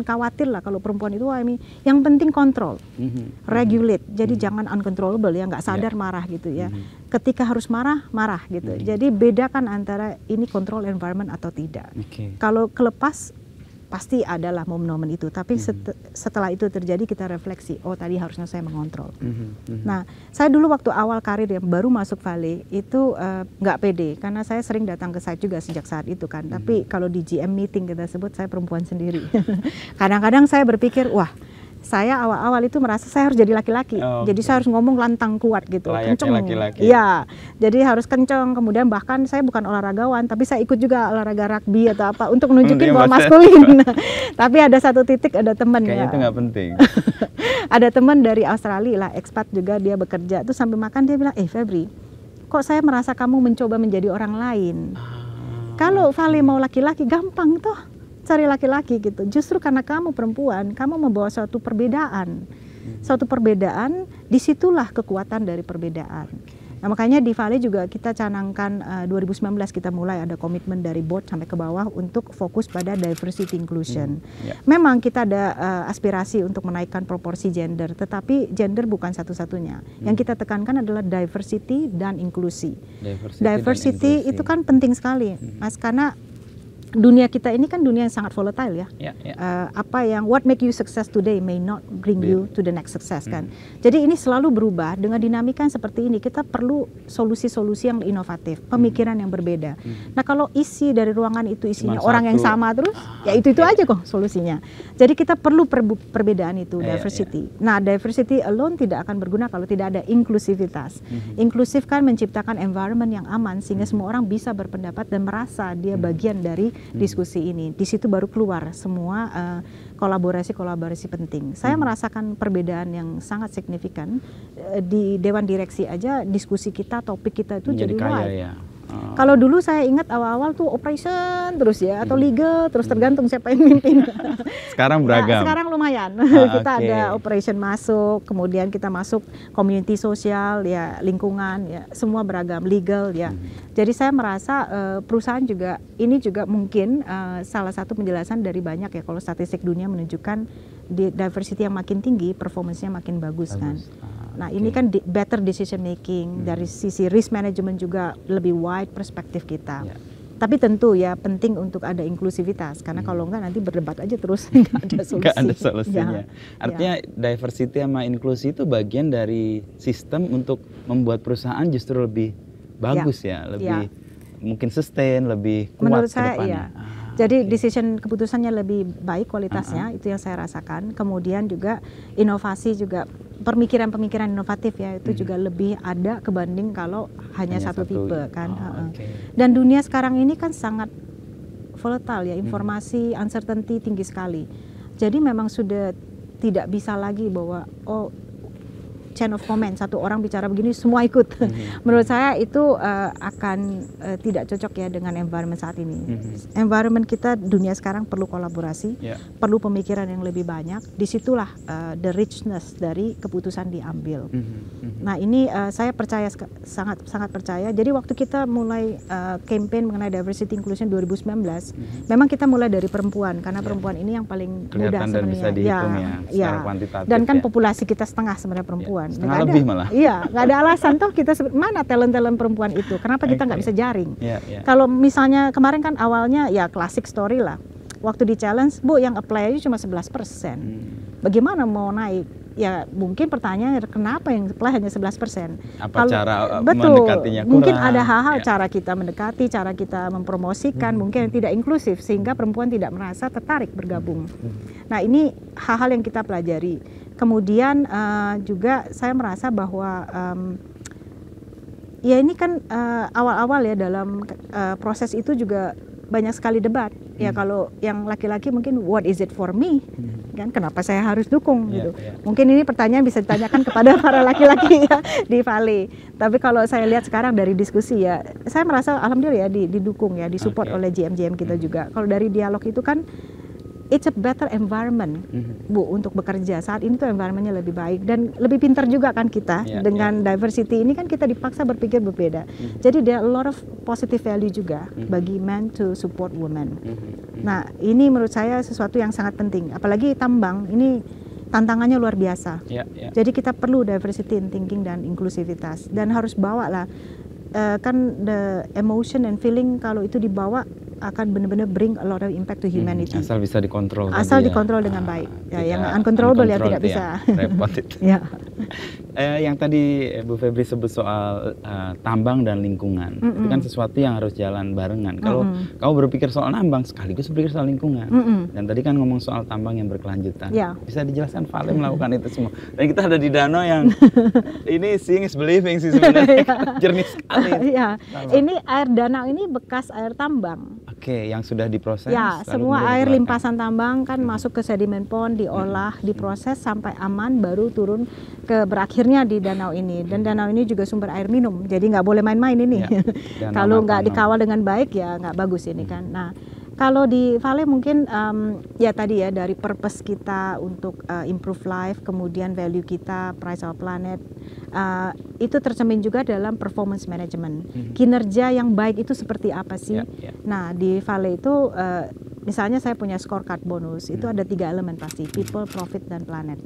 khawatir lah kalau perempuan itu yang penting kontrol, regulate. Jadi jangan uncontrollable ya, nggak sadar marah gitu ya. Ketika harus marah gitu. Jadi bedakan antara ini control environment atau tidak. Kalau kelepas pasti adalah momen-momen itu, tapi setelah itu terjadi kita refleksi, oh tadi harusnya saya mengontrol. Nah, saya dulu waktu awal karir yang baru masuk Vale itu nggak pede, karena saya sering datang ke site juga sejak saat itu kan. Tapi kalau di GM meeting kita sebut saya perempuan sendiri. Kadang-kadang saya berpikir, wah saya awal-awal itu merasa saya harus jadi laki-laki, jadi saya harus ngomong lantang kuat gitu, kenceng. Iya, jadi harus kenceng. Kemudian bahkan saya bukan olahragawan, tapi saya ikut juga olahraga rugby atau apa untuk nunjukin bahwa maskulin. Tapi ada satu titik ada teman kayaknya itu nggak penting. Ada teman dari Australia lah, expat juga, dia bekerja tuh sambil makan dia bilang, Febri, kok saya merasa kamu mencoba menjadi orang lain. Kalau Vale mau laki-laki gampang toh cari laki-laki gitu. Justru karena kamu perempuan, kamu membawa suatu perbedaan. Suatu perbedaan, disitulah kekuatan dari perbedaan. Nah makanya di Vale juga kita canangkan 2019 kita mulai ada komitmen dari board sampai ke bawah untuk fokus pada diversity inclusion. Memang kita ada aspirasi untuk menaikkan proporsi gender, tetapi gender bukan satu-satunya. Yang kita tekankan adalah diversity dan inklusi. Diversity itu kan penting sekali, Mas, karena dunia kita ini kan dunia yang sangat volatile ya. Apa yang what make you success today may not bring you to the next success kan. Jadi ini selalu berubah dengan dinamika yang seperti ini. Kita perlu solusi-solusi yang inovatif, pemikiran yang berbeda. Nah kalau isi dari ruangan itu isinya orang yang sama terus, ya itu aja kok solusinya. Jadi kita perlu perbedaan itu, diversity. Nah diversity alone tidak akan berguna kalau tidak ada inklusivitas. Inklusif kan menciptakan environment yang aman sehingga semua orang bisa berpendapat dan merasa dia bagian dari diskusi ini. Di situ baru keluar semua kolaborasi-kolaborasi penting. Saya merasakan perbedaan yang sangat signifikan di Dewan Direksi aja, diskusi kita, topik kita itu jadi wide. Kalau dulu saya ingat awal-awal tuh operation terus ya, atau legal terus, tergantung siapa yang mimpin. Sekarang beragam. Nah, sekarang lumayan. Kita ada operation masuk, kemudian kita masuk community sosial ya, lingkungan ya, semua beragam, legal ya. Jadi saya merasa perusahaan juga ini juga mungkin salah satu penjelasan dari banyak ya, kalau statistik dunia menunjukkan diversity yang makin tinggi, performance-nya makin bagus. Kan. Nah ini kan better decision making, dari sisi risk management juga lebih wide perspektif kita. Tapi tentu ya penting untuk ada inklusivitas, karena kalau enggak nanti berdebat aja terus nggak ada solusi. Nggak ada solusinya. Artinya diversity sama inklusi itu bagian dari sistem untuk membuat perusahaan justru lebih bagus lebih mungkin sustain, lebih kuat menurut ke saya depannya. Jadi decision keputusannya lebih baik kualitasnya, itu yang saya rasakan. Kemudian juga inovasi juga, pemikiran-pemikiran inovatif ya itu juga lebih ada kebanding kalau hanya satu tipe kan. Dan dunia sekarang ini kan sangat volatile ya, informasi uncertainty tinggi sekali. Jadi memang sudah tidak bisa lagi bahwa chain of command, satu orang bicara begini semua ikut. Menurut saya itu akan tidak cocok ya dengan environment saat ini. Environment kita dunia sekarang perlu kolaborasi, perlu pemikiran yang lebih banyak. Disitulah the richness dari keputusan diambil. Nah ini saya percaya, sangat percaya. Jadi waktu kita mulai campaign mengenai diversity inclusion 2019, memang kita mulai dari perempuan, karena perempuan ini yang paling mudah sebenarnya. Bisa dihitung secara kuantitatif. Dan kan populasi kita setengah sebenarnya perempuan. Setengah lebih malah. Iya, nggak ada alasan toh kita mana talent perempuan itu. Kenapa kita nggak bisa jaring? Kalau misalnya kemarin kan awalnya ya classic story lah. Waktu di challenge, Bu yang apply aja cuma 11%. Bagaimana mau naik? Ya mungkin pertanyaannya kenapa yang apply hanya 11%? Apa cara mendekatinya kurang? Mungkin ada hal-hal cara kita mendekati, cara kita mempromosikan mungkin yang tidak inklusif sehingga perempuan tidak merasa tertarik bergabung. Nah ini hal-hal yang kita pelajari. Kemudian juga saya merasa bahwa ya ini kan awal-awal ya dalam proses itu juga banyak sekali debat. Ya kalau yang laki-laki mungkin what is it for me? Kan kenapa saya harus dukung gitu. Mungkin ini pertanyaan bisa ditanyakan kepada para laki-laki ya di Vale. Tapi kalau saya lihat sekarang dari diskusi ya, saya merasa alhamdulillah ya didukung ya, disupport oleh GM-GM kita juga. Kalau dari dialog itu kan it's a better environment, Bu, untuk bekerja. Saat ini tuh environmentnya lebih baik dan lebih pintar juga kan kita dengan diversity ini kan kita dipaksa berpikir berbeda. Jadi there are a lot of positive value juga bagi men to support women. Nah ini menurut saya sesuatu yang sangat penting. Apalagi tambang ini tantangannya luar biasa. Jadi kita perlu diversity in thinking dan inklusivitas dan harus bawa lah. Kan the emotion and feeling kalau itu dibawa akan benar-benar bring a lot of impact to humanity. Asal bisa dikontrol. Asal dikontrol dengan baik. Ya, yang uncontrollable ya tidak bisa. Repot itu. Yang tadi Bu Febri sebut soal tambang dan lingkungan, itu kan sesuatu yang harus jalan barengan. Kalau kamu berpikir soal tambang sekaligus berpikir soal lingkungan. Dan tadi kan ngomong soal tambang yang berkelanjutan. Bisa dijelaskan Vale melakukan itu semua. Dan kita ada di danau yang ini seeing is believing sih sebenarnya. Jernih sekali. Ini air danau ini bekas air tambang. Yang sudah diproses. Ya, semua air limpasan tambang kan masuk ke sedimen pond, diolah, diproses sampai aman, baru turun ke berakhirnya di danau ini. Dan danau ini juga sumber air minum, jadi nggak boleh main-main ini. Kalau nggak dikawal dengan baik ya nggak bagus ini kan. Nah, kalau di Vale mungkin ya tadi ya dari purpose kita untuk improve life, kemudian value kita, price our planet, itu tercermin juga dalam performance management. Kinerja yang baik itu seperti apa sih? Nah di Vale itu misalnya saya punya scorecard bonus, itu ada 3 elemen pasti, people, profit, dan planet.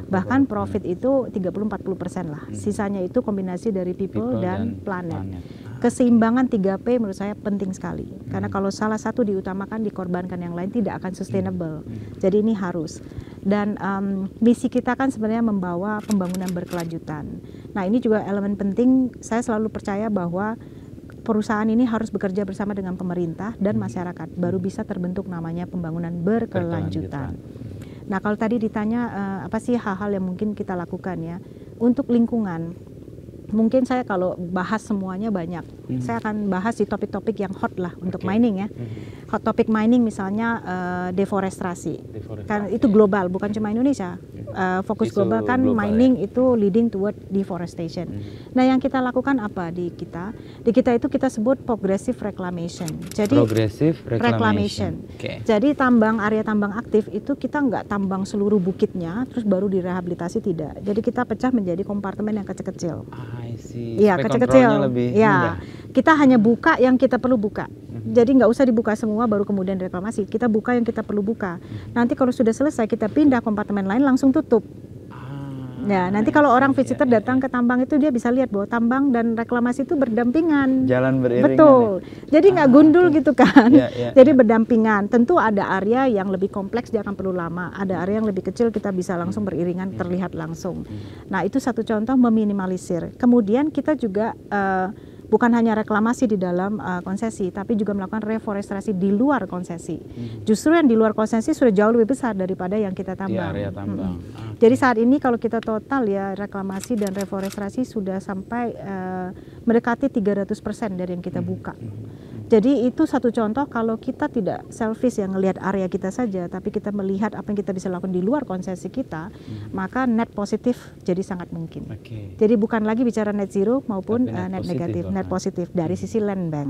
Bahkan profit itu 30-40% lah, sisanya itu kombinasi dari people dan planet. Keseimbangan 3P menurut saya penting sekali, karena kalau salah satu diutamakan, dikorbankan yang lain tidak akan sustainable. Jadi ini harus. Dan misi kita kan sebenarnya membawa pembangunan berkelanjutan. Nah ini juga elemen penting, saya selalu percaya bahwa perusahaan ini harus bekerja bersama dengan pemerintah dan masyarakat, baru bisa terbentuk namanya pembangunan berkelanjutan. Nah kalau tadi ditanya apa sih hal-hal yang mungkin kita lakukan ya untuk lingkungan, mungkin saya kalau bahas semuanya banyak. Saya akan bahas di topik-topik yang hot lah untuk mining ya. Hot topic mining misalnya deforestasi. Kan itu global, bukan cuma Indonesia. Fokus global kan mining itu leading toward deforestation. Nah yang kita lakukan apa di kita? Di kita itu kita sebut progressive reclamation. Jadi progressive reclamation. Jadi area tambang aktif itu kita nggak tambang seluruh bukitnya terus baru direhabilitasi, tidak. Jadi kita pecah menjadi kompartemen yang kecil-kecil. Iya, kecil-kecil. Ya, kita hanya buka yang kita perlu buka. Jadi nggak usah dibuka semua baru kemudian reklamasi. Kita buka yang kita perlu buka. Nanti kalau sudah selesai kita pindah kompartemen lain langsung tutup. Ya, nanti kalau orang visitor datang ke tambang itu dia bisa lihat bahwa tambang dan reklamasi itu berdampingan. Jalan beriringan. Betul. Jadi nggak gundul gitu kan. Jadi berdampingan. Tentu ada area yang lebih kompleks dia akan perlu lama. Ada area yang lebih kecil kita bisa langsung beriringan terlihat langsung. Nah, itu satu contoh meminimalisir. Kemudian kita juga bukan hanya reklamasi di dalam konsesi, tapi juga melakukan reforestasi di luar konsesi. Justru yang di luar konsesi sudah jauh lebih besar daripada yang kita tambang. Di area tambang. Jadi saat ini kalau kita total ya reklamasi dan reforestasi sudah sampai mendekati 300% dari yang kita buka. Jadi itu satu contoh kalau kita tidak selfish yang ngelihat area kita saja, tapi kita melihat apa yang kita bisa lakukan di luar konsesi kita, maka net positif jadi sangat mungkin. Jadi bukan lagi bicara net zero maupun net negatif, net positif dari sisi land bank.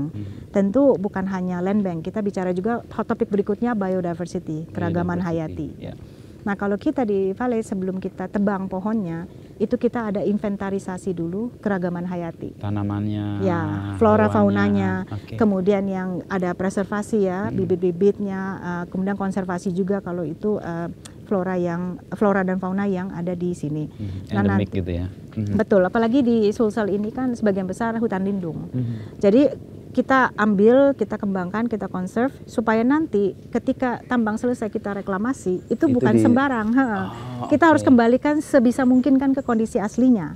Tentu bukan hanya land bank, kita bicara juga hot topic berikutnya biodiversity, keragaman hayati. Nah, kalau kita di Vale sebelum kita tebang pohonnya, itu kita ada inventarisasi dulu keragaman hayati. Tanamannya, ya, flora faunanya, kemudian yang ada preservasi ya, bibit-bibitnya, kemudian konservasi juga kalau itu flora dan fauna yang ada di sini. Endemik gitu ya. Betul, apalagi di Sulsel ini kan sebagian besar hutan lindung. Jadi kita ambil, kita kembangkan, kita conserve supaya nanti ketika tambang selesai kita reklamasi itu bukan sembarang. Kita harus kembalikan sebisa mungkin kan ke kondisi aslinya.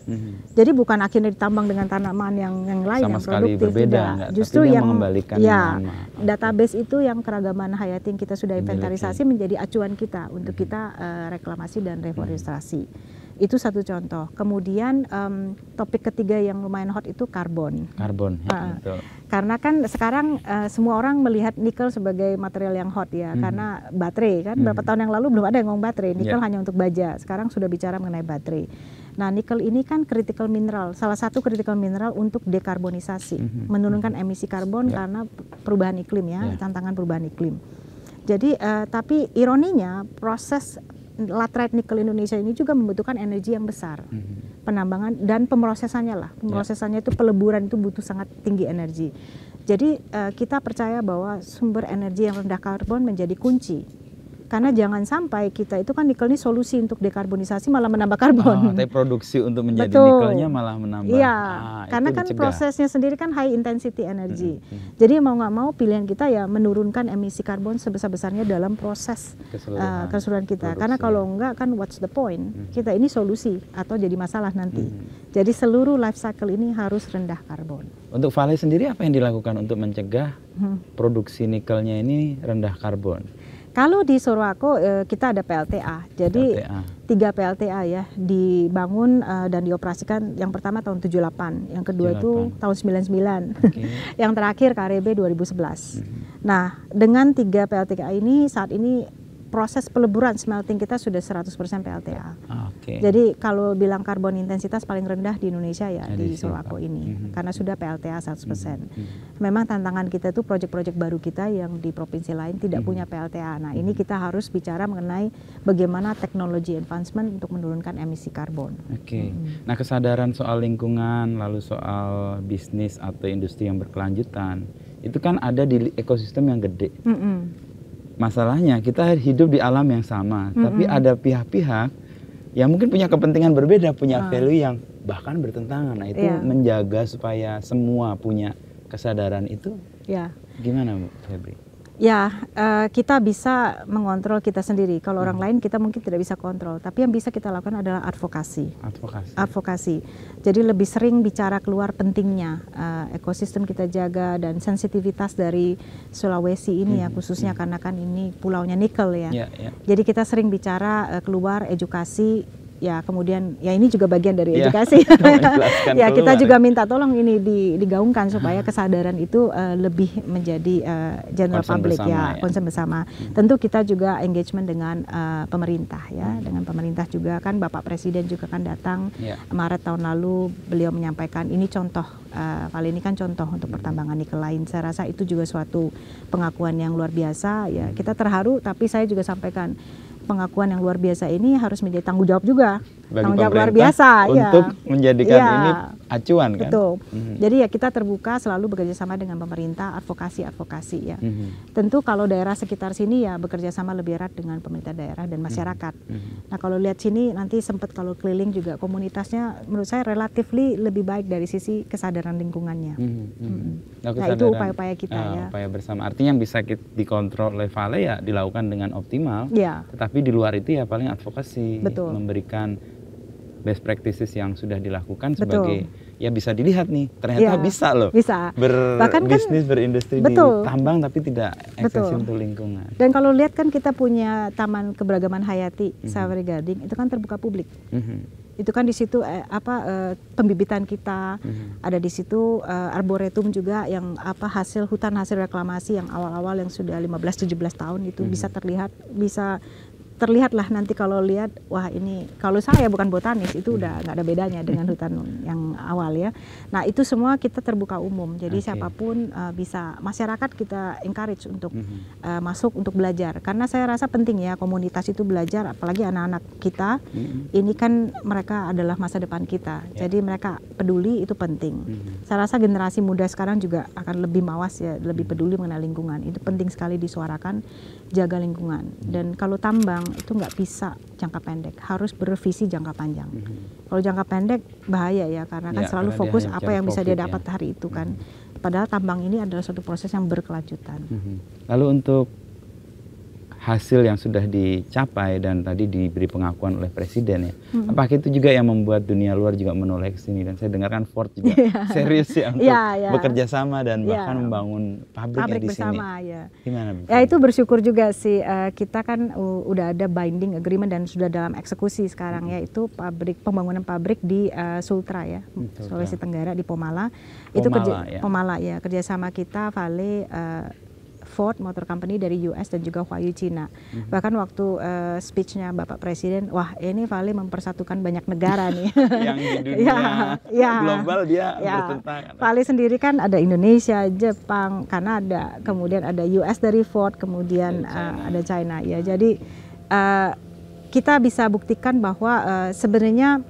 Jadi bukan akhirnya ditambang dengan tanaman yang lain sama yang produktif, berbeda, tidak. Justru yang ya database itu yang keragaman hayati yang kita sudah inventarisasi menjadi acuan kita untuk kita reklamasi dan reforestasi. Itu satu contoh. Kemudian topik ketiga yang lumayan hot itu karbon. Karbon, ya, betul. Karena kan sekarang semua orang melihat nikel sebagai material yang hot ya, karena baterai kan berapa tahun yang lalu belum ada yang ngomong baterai, nikel hanya untuk baja. Sekarang sudah bicara mengenai baterai. Nah, nikel ini kan critical mineral, salah satu critical mineral untuk dekarbonisasi, menurunkan emisi karbon karena perubahan iklim ya, tantangan perubahan iklim. Jadi tapi ironinya proses laterite nikel Indonesia ini juga membutuhkan energi yang besar, penambangan dan pemrosesannya lah. Pemrosesannya itu peleburan itu butuh sangat tinggi energi. Jadi kita percaya bahwa sumber energi yang rendah karbon menjadi kunci. Karena jangan sampai kita itu kan nikel ini solusi untuk dekarbonisasi malah menambah karbon. Tapi produksi untuk menjadi nikelnya malah menambah. Iya, karena kan prosesnya sendiri kan high intensity energy. Jadi mau nggak mau pilihan kita ya menurunkan emisi karbon sebesar-besarnya dalam proses keseluruhan kita. Produksi, karena kalau enggak kan what's the point? Kita ini solusi atau jadi masalah nanti. Jadi seluruh life cycle ini harus rendah karbon. Untuk Vale sendiri apa yang dilakukan untuk mencegah produksi nikelnya ini rendah karbon? Kalau di Sorowako kita ada PLTA, jadi 3 PLTA ya dibangun dan dioperasikan. Yang pertama tahun 78, yang kedua itu tahun 99, yang terakhir KRB 2011. Nah, dengan 3 PLTA ini saat ini proses peleburan smelting kita sudah 100% PLTA. Jadi kalau bilang karbon intensitas paling rendah di Indonesia ya di Sorowako ini, karena sudah PLTA 100%. Memang tantangan kita itu proyek-proyek baru kita yang di provinsi lain tidak punya PLTA. Nah, ini kita harus bicara mengenai bagaimana teknologi advancement untuk menurunkan emisi karbon. Nah, kesadaran soal lingkungan, lalu soal bisnis atau industri yang berkelanjutan, itu kan ada di ekosistem yang gede. Masalahnya kita hidup di alam yang sama, tapi ada pihak-pihak yang mungkin punya kepentingan berbeda, punya value yang bahkan bertentangan. Nah, itu menjaga supaya semua punya kesadaran itu. Gimana, Bu Febri? Ya, kita bisa mengontrol kita sendiri. Kalau orang lain kita mungkin tidak bisa kontrol, tapi yang bisa kita lakukan adalah advokasi. Jadi lebih sering bicara keluar pentingnya ekosistem kita jaga dan sensitivitas dari Sulawesi ini ya, khususnya karena kan ini pulaunya nikel ya. Jadi kita sering bicara keluar edukasi. Ya, kemudian ya ini juga bagian dari edukasi. Ya, kita juga minta tolong ini digaungkan supaya kesadaran itu lebih menjadi general public ya, concern bersama. Tentu kita juga engagement dengan pemerintah ya, dengan pemerintah juga kan Bapak Presiden juga kan datang Maret tahun lalu, beliau menyampaikan ini contoh kali ini kan contoh untuk pertambangan nikel lain. Saya rasa itu juga suatu pengakuan yang luar biasa ya. Kita terharu, tapi saya juga sampaikan pengakuan yang luar biasa ini harus menjadi tanggung jawab juga, tanggung jawab luar biasa untuk menjadikan ini acuan kan. Betul. Jadi ya kita terbuka selalu bekerja sama dengan pemerintah, advokasi ya. Tentu kalau daerah sekitar sini ya bekerja sama lebih erat dengan pemerintah daerah dan masyarakat. Nah kalau lihat sini nanti sempat kalau keliling juga komunitasnya menurut saya relatifly lebih baik dari sisi kesadaran lingkungannya. Nah itu upaya-upaya kita ya. Upaya bersama. Artinya yang bisa dikontrol oleh Vale ya dilakukan dengan optimal. Ya. Tetapi di luar itu ya paling advokasi, betul. Memberikan best practices yang sudah dilakukan sebagai ya bisa dilihat nih ternyata bisa loh berbisnis berindustri di tambang tapi tidak eksesi untuk lingkungan. Dan kalau lihat kan kita punya Taman Keberagaman Hayati Safari Garden itu kan terbuka publik. Itu kan di situ pembibitan kita ada di situ, arboretum juga yang hasil hutan hasil reklamasi yang awal-awal yang sudah 15-17 tahun itu bisa terlihat lah nanti kalau lihat, wah ini kalau saya bukan botanis itu udah nggak ada bedanya dengan hutan yang awal ya. Nah itu semua kita terbuka umum, jadi siapapun bisa, masyarakat kita encourage untuk masuk untuk belajar, karena saya rasa penting ya komunitas itu belajar, apalagi anak-anak kita, ini kan mereka adalah masa depan kita, jadi mereka peduli itu penting. Saya rasa generasi muda sekarang juga akan lebih mawas ya, lebih peduli mengenai lingkungan, itu penting sekali disuarakan, jaga lingkungan. Dan kalau tambang itu nggak bisa jangka pendek, harus bervisi jangka panjang. Kalau jangka pendek bahaya ya, karena kan selalu fokus apa yang bisa dia dapat hari itu kan. Padahal tambang ini adalah suatu proses yang berkelanjutan. Lalu untuk hasil yang sudah dicapai dan tadi diberi pengakuan oleh Presiden ya, apakah itu juga yang membuat dunia luar juga menoleh ke sini? Dan saya dengarkan Ford juga serius ya untuk bekerja sama dan bahkan membangun pabrik di sini. Ya. Gimana? Ya itu bersyukur juga sih, kita kan udah ada binding agreement dan sudah dalam eksekusi sekarang ya, itu pembangunan pabrik di Sultra ya, Sulawesi Tenggara di Pomala. Itu Pomala ya, kerjasama kita Vale, Ford Motor Company dari US dan juga Huayu Cina. Bahkan waktu speech-nya Bapak Presiden, wah ini Vale mempersatukan banyak negara nih. Yang di dunia global dia bertentangan. Vale sendiri kan ada Indonesia, Jepang, Kanada, kemudian ada US dari Ford, kemudian ada China. Ya, jadi kita bisa buktikan bahwa sebenarnya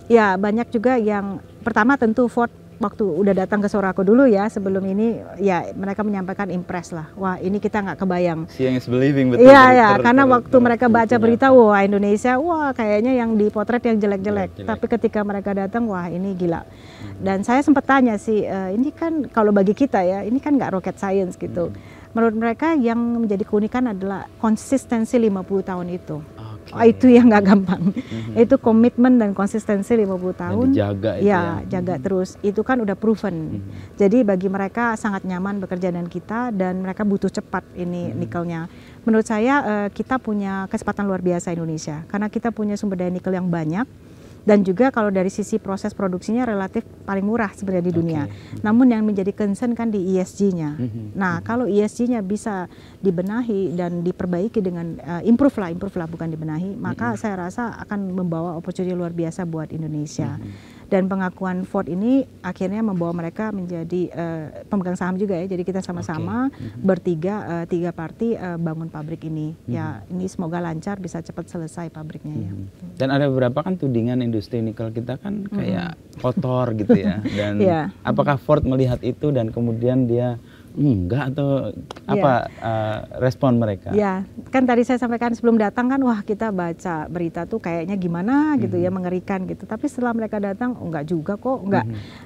ya banyak juga yang pertama tentu Ford waktu udah datang ke Sorako dulu ya, sebelum ini ya mereka menyampaikan impress lah, wah ini kita nggak kebayang. Seeing is believing, betul. Iya, karena waktu mereka baca berita, wah Indonesia, wah kayaknya yang dipotret yang jelek-jelek. Tapi ketika mereka datang, wah ini gila. Dan saya sempat tanya sih, ini kan kalau bagi kita ya, ini kan nggak rocket science gitu. Menurut mereka yang menjadi keunikan adalah konsistensi 50 tahun itu. Itu yang nggak gampang. Itu komitmen dan konsistensi 50 tahun. Dijaga itu ya, jaga terus. Itu kan udah proven. Jadi bagi mereka sangat nyaman bekerja dengan kita dan mereka butuh cepat ini nikelnya. Menurut saya kita punya kesempatan luar biasa Indonesia karena kita punya sumber daya nikel yang banyak. Dan juga kalau dari sisi proses produksinya relatif paling murah sebenarnya di dunia. Namun yang menjadi concern kan di ESG-nya. Nah kalau ESG-nya bisa dibenahi dan diperbaiki dengan improve lah bukan dibenahi, maka saya rasa akan membawa opportunity luar biasa buat Indonesia. Dan pengakuan Ford ini akhirnya membawa mereka menjadi pemegang saham juga ya. Jadi kita sama-sama bertiga, tiga party bangun pabrik ini. Ya ini semoga lancar, bisa cepat selesai pabriknya ya. Dan ada beberapa kan tudingan industri nikel kita kan kayak kotor gitu ya. Dan apakah Ford melihat itu dan kemudian dia enggak atau apa respon mereka? Ya, kan tadi saya sampaikan sebelum datang kan, wah kita baca berita tuh kayaknya gimana gitu ya, mengerikan gitu. Tapi setelah mereka datang, enggak juga kok,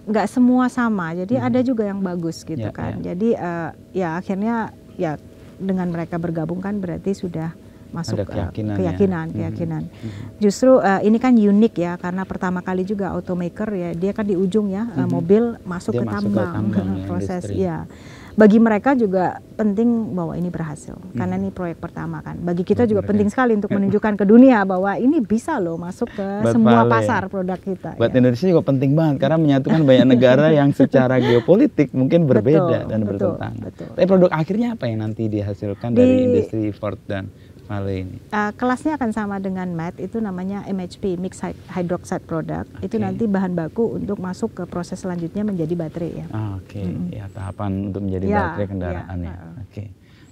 enggak semua sama. Jadi ada juga yang bagus gitu kan. Jadi ya akhirnya ya dengan mereka bergabung kan berarti sudah masuk keyakinan. Justru ini kan unik ya, karena pertama kali juga automaker ya, dia kan di ujung ya, mobil masuk ke tambang proses ya. Bagi mereka juga penting bahwa ini berhasil, karena ini proyek pertama kan. Bagi kita juga penting sekali untuk menunjukkan ke dunia bahwa ini bisa loh masuk ke semua pasar produk kita. Buat Indonesia juga penting banget, karena menyatukan banyak negara yang secara geopolitik mungkin berbeda dan bertentangan. Tapi produk akhirnya apa yang nanti dihasilkan dari industri Ford dan Vale ini? Kelasnya akan sama dengan MAT, itu namanya MHP, Mixed Hydroxide Product. Itu nanti bahan baku untuk masuk ke proses selanjutnya menjadi baterai ya. Ya tahapan untuk menjadi baterai kendaraan ya.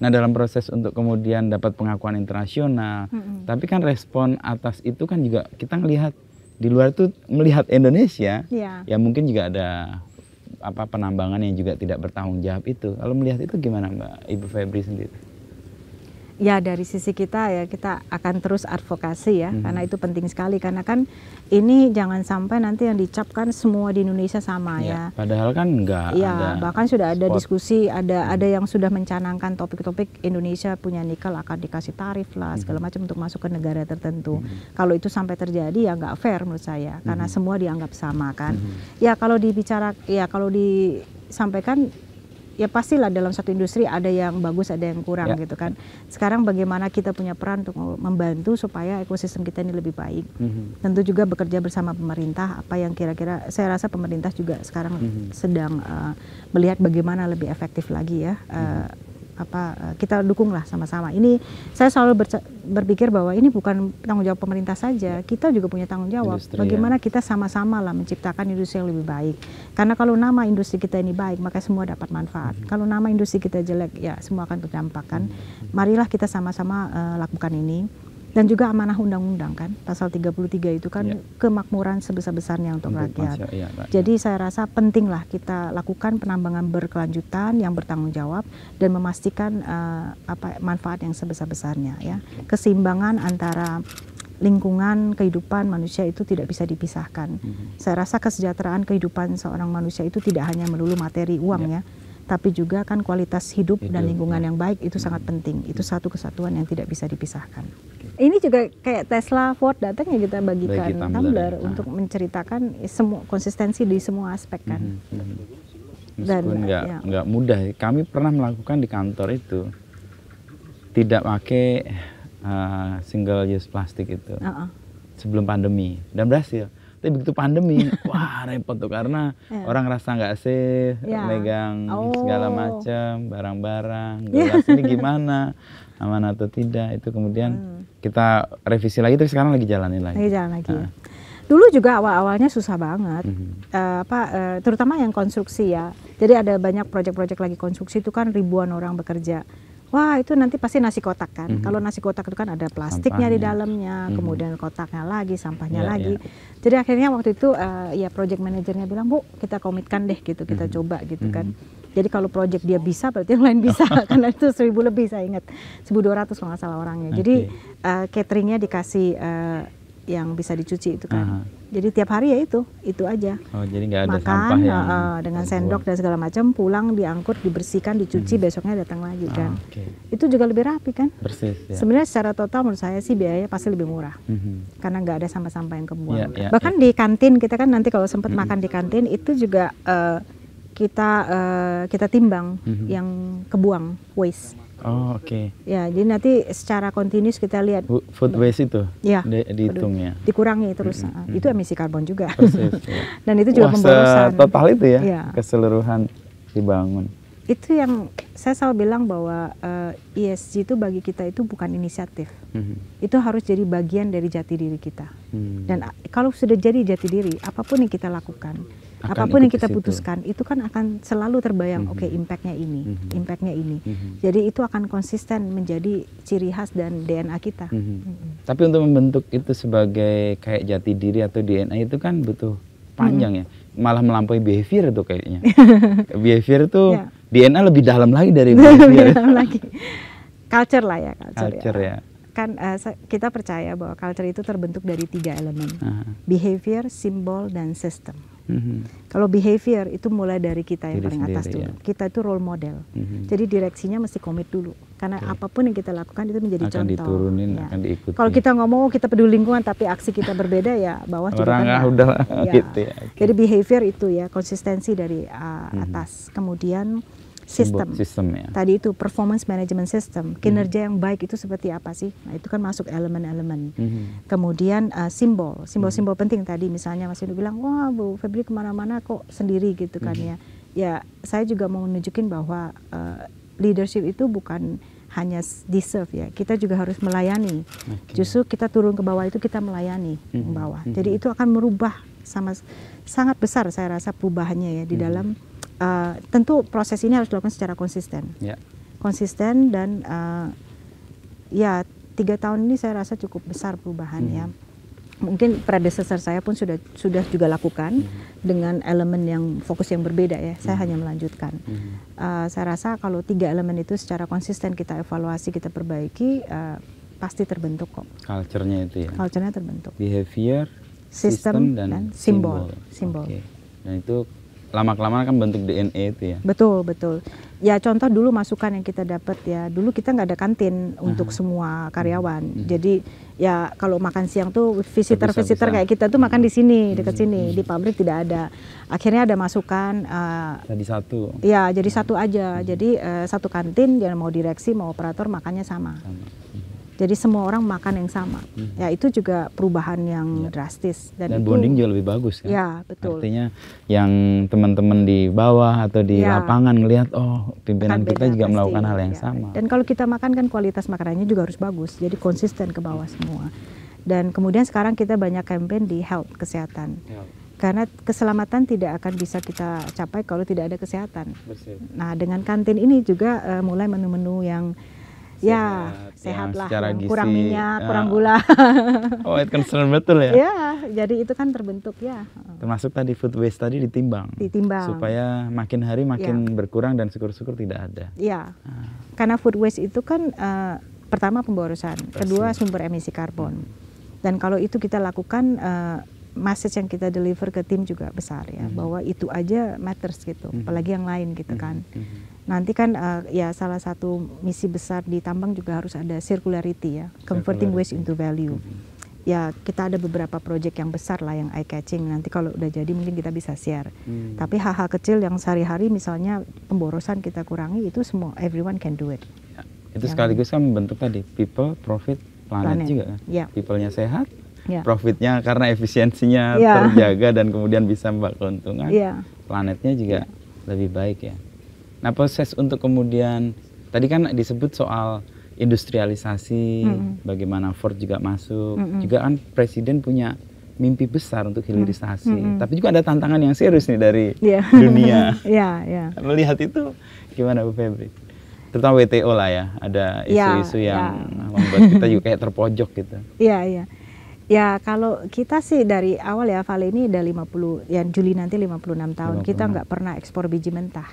Nah dalam proses untuk kemudian dapat pengakuan internasional, tapi kan respon atas itu kan juga kita ngelihat di luar itu melihat Indonesia, ya mungkin juga ada penambangan yang juga tidak bertanggung jawab itu. Kalau melihat itu gimana Mbak Ibu Febri sendiri? Ya dari sisi kita ya kita akan terus advokasi ya, karena itu penting sekali, karena kan ini jangan sampai nanti yang dicap kan semua di Indonesia sama ya. Padahal kan enggak. Ya bahkan sudah ada diskusi, ada yang sudah mencanangkan topik-topik Indonesia punya nikel akan dikasih tarif lah segala macam untuk masuk ke negara tertentu. Kalau itu sampai terjadi ya nggak fair menurut saya, karena semua dianggap sama kan. Ya kalau disampaikan ya pastilah dalam satu industri ada yang bagus, ada yang kurang gitu kan. Sekarang bagaimana kita punya peran untuk membantu supaya ekosistem kita ini lebih baik. Tentu juga bekerja bersama pemerintah, apa yang kira-kira saya rasa pemerintah juga sekarang sedang melihat bagaimana lebih efektif lagi ya. Kita dukunglah sama-sama. Ini saya selalu berpikir bahwa ini bukan tanggung jawab pemerintah saja, kita juga punya tanggung jawab. Industri, bagaimana kita sama-sama lah menciptakan industri yang lebih baik. Karena kalau nama industri kita ini baik, maka semua dapat manfaat. Kalau nama industri kita jelek, ya semua akan terdampak kan. Marilah kita sama-sama lakukan ini. Dan juga amanah undang-undang kan, pasal 33 itu kan kemakmuran sebesar-besarnya untuk rakyat. Jadi saya rasa pentinglah kita lakukan penambangan berkelanjutan yang bertanggung jawab dan memastikan manfaat yang sebesar-besarnya ya. Keseimbangan antara lingkungan kehidupan manusia itu tidak bisa dipisahkan. Saya rasa kesejahteraan kehidupan seorang manusia itu tidak hanya melulu materi uang ya, tapi juga kan kualitas hidup dan lingkungan yang baik itu sangat penting. Itu satu kesatuan yang tidak bisa dipisahkan. Ini juga kayak Tesla, Ford datang ya kita bagikan tumbler untuk menceritakan semua konsistensi di semua aspek kan. Meskipun nggak mudah. Kami pernah melakukan di kantor itu tidak pakai single use plastik itu sebelum pandemi dan berhasil. Tapi begitu pandemi, wah repot tuh karena orang rasa nggak safe, megang segala macam barang-barang, gelas ini gimana, aman atau tidak, itu kemudian kita revisi lagi, terus sekarang lagi jalanin lagi. Dulu juga awal-awalnya susah banget, terutama yang konstruksi ya. Jadi ada banyak proyek-proyek lagi konstruksi itu kan ribuan orang bekerja. Wah itu nanti pasti nasi kotak kan. Kalau nasi kotak itu kan ada plastiknya di dalamnya, kemudian kotaknya lagi, sampahnya lagi. Jadi akhirnya waktu itu ya project manajernya bilang, Bu kita komitkan deh gitu, kita coba gitu kan. Jadi kalau project dia bisa berarti yang lain bisa, karena itu 1000 lebih saya ingat, 1200 kalau nggak salah orangnya. Jadi cateringnya dikasih yang bisa dicuci itu kan. Jadi tiap hari ya itu aja. Oh, jadi nggak ada makan, sampah yang dengan sendok dan segala macam, pulang diangkut, dibersihkan, dicuci, besoknya datang lagi kan. Itu juga lebih rapi kan. Bersih. Ya. Sebenarnya secara total menurut saya sih biayanya pasti lebih murah, karena nggak ada sampah-sampah yang kebuang. Bahkan di kantin kita kan nanti kalau sempat makan di kantin itu juga kita timbang yang kebuang waste. Oh oke. Ya jadi nanti secara kontinus kita lihat food waste itu ya, dihitung ya. Dikurangi terus, itu emisi karbon juga. Persis, ya. Dan itu juga pemborosan. Total itu ya, keseluruhan dibangun. Itu yang saya selalu bilang bahwa ESG itu bagi kita itu bukan inisiatif. Itu harus jadi bagian dari jati diri kita. Dan kalau sudah jadi jati diri, apapun yang kita lakukan, apapun yang kita putuskan, itu kan akan selalu terbayang, oke, impactnya ini, impactnya ini. Jadi itu akan konsisten menjadi ciri khas dan DNA kita. Tapi untuk membentuk itu sebagai kayak jati diri atau DNA itu kan butuh panjang ya. Malah melampaui behavior itu kayaknya. Behavior itu DNA lebih dalam lagi dari behavior. Dalam lagi. Culture lah ya, culture ya. Kan kita percaya bahwa culture itu terbentuk dari 3 elemen. Behavior, simbol, dan system. Kalau behavior itu mulai dari kita yang paling atas dulu. Kita itu role model. Jadi direksinya mesti komit dulu. Karena apapun yang kita lakukan itu menjadi akan contoh. Diturunin, akan diikuti. Kalau kita ngomong kita peduli lingkungan tapi aksi kita berbeda ya bawah juga kan. Udah gitu ya. Jadi behavior itu ya konsistensi dari atas. Kemudian sistem ya. Tadi itu performance management system, kinerja yang baik itu seperti apa sih? Nah itu kan masuk elemen-elemen. Kemudian simbol penting tadi misalnya Mas Windu bilang, wah Bu Febri kemana-mana kok sendiri gitu kan ya. Ya saya juga mau nunjukin bahwa leadership itu bukan hanya deserve ya, kita juga harus melayani. Justru kita turun ke bawah itu kita melayani ke bawah. Jadi itu akan merubah sangat besar saya rasa perubahannya ya di dalam. Tentu proses ini harus dilakukan secara konsisten, konsisten dan ya 3 tahun ini saya rasa cukup besar perubahan ya. mungkin predecessor saya pun sudah juga lakukan dengan elemen yang fokus yang berbeda ya. Saya hanya melanjutkan. Saya rasa kalau 3 elemen itu secara konsisten kita evaluasi, kita perbaiki, pasti terbentuk kok. Culture-nya itu ya. Culture-nya terbentuk. Behavior, sistem dan simbol. Okay. Dan itu lama-kelamaan kan bentuk DNA itu ya. Betul. Ya contoh dulu masukan yang kita dapat ya, dulu kita nggak ada kantin untuk semua karyawan. Jadi ya kalau makan siang tuh visitor kayak kita tuh makan di sini, dekat sini. Di pabrik tidak ada. Akhirnya ada masukan. Jadi satu. Ya jadi satu aja. Jadi satu kantin, yang mau direksi mau operator makannya sama. Jadi semua orang makan yang sama. Ya itu juga perubahan yang drastis. Dan bonding juga lebih bagus kan? Ya betul. Artinya yang teman-teman di bawah atau di lapangan ngelihat, oh pimpinan kita juga melakukan hal yang sama. Dan kalau kita makan kan kualitas makanannya juga harus bagus. Jadi konsisten ke bawah semua. Dan kemudian sekarang kita banyak campaign di health, kesehatan. Karena keselamatan tidak akan bisa kita capai kalau tidak ada kesehatan. Nah dengan kantin ini juga mulai menu-menu yang sehat lah, kurang minyak, kurang gula. Oh, itu concern betul ya? Ya, jadi itu kan terbentuk ya. Termasuk tadi food waste tadi ditimbang. Supaya makin hari makin berkurang dan syukur-syukur tidak ada. Iya, karena food waste itu kan pertama pemborosan, kedua sumber emisi karbon. Dan kalau itu kita lakukan, message yang kita deliver ke tim juga besar ya, bahwa itu aja matters gitu, apalagi yang lain gitu kan. Nanti kan ya salah satu misi besar di tambang juga harus ada circularity ya, converting waste into value. Ya kita ada beberapa proyek yang besar lah yang eye catching, nanti kalau udah jadi mungkin kita bisa share. Tapi hal-hal kecil yang sehari-hari misalnya pemborosan kita kurangi, itu semua everyone can do it. Ya, itu sekaligus kan membentuk tadi people, profit, planet juga kan. People-nya sehat, profitnya karena efisiensinya terjaga dan kemudian bisa membawa keuntungan. Planetnya juga lebih baik ya. Nah proses untuk kemudian, tadi kan disebut soal industrialisasi, bagaimana Ford juga masuk, juga kan Presiden punya mimpi besar untuk hilirisasi, tapi juga ada tantangan yang serius nih dari dunia. Melihat itu gimana Bu Febri? Terutama WTO lah ya, ada isu-isu yang membuat kita juga kayak terpojok gitu. Ya kalau kita sih dari awal ya, Vale ini udah 50, ya Juli nanti 56 tahun, kita nggak pernah ekspor biji mentah.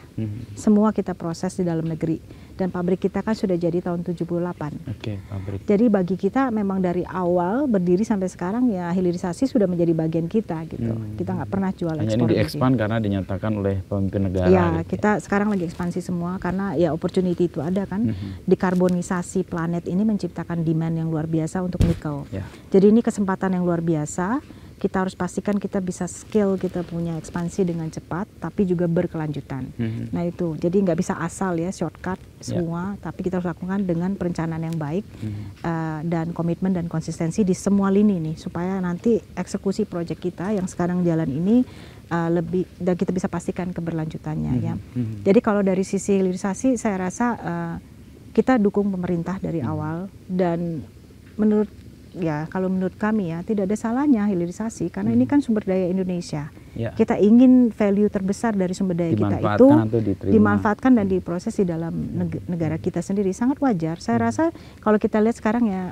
Semua kita proses di dalam negeri. Dan pabrik kita kan sudah jadi tahun 78. Pabrik. Jadi bagi kita memang dari awal berdiri sampai sekarang ya hilirisasi sudah menjadi bagian kita gitu. Kita nggak pernah jual ekspor. Hanya ini di-expand karena dinyatakan oleh pemimpin negara. Ya gitu. Kita sekarang lagi ekspansi semua karena ya opportunity itu ada kan. Dekarbonisasi planet ini menciptakan demand yang luar biasa untuk nikel. Jadi ini kesempatan yang luar biasa. Kita harus pastikan kita bisa scale, kita punya ekspansi dengan cepat, tapi juga berkelanjutan. Nah itu, jadi nggak bisa asal ya shortcut semua, tapi kita harus lakukan dengan perencanaan yang baik dan komitmen dan konsistensi di semua lini nih, supaya nanti eksekusi proyek kita yang sekarang jalan ini lebih, dan kita bisa pastikan keberlanjutannya ya. Jadi kalau dari sisi hilirisasi, saya rasa kita dukung pemerintah dari awal, dan kalau menurut kami ya tidak ada salahnya hilirisasi karena ini kan sumber daya Indonesia. Kita ingin value terbesar dari sumber daya kita itu dimanfaatkan dan diproses di dalam negara kita sendiri, sangat wajar. Saya rasa kalau kita lihat sekarang ya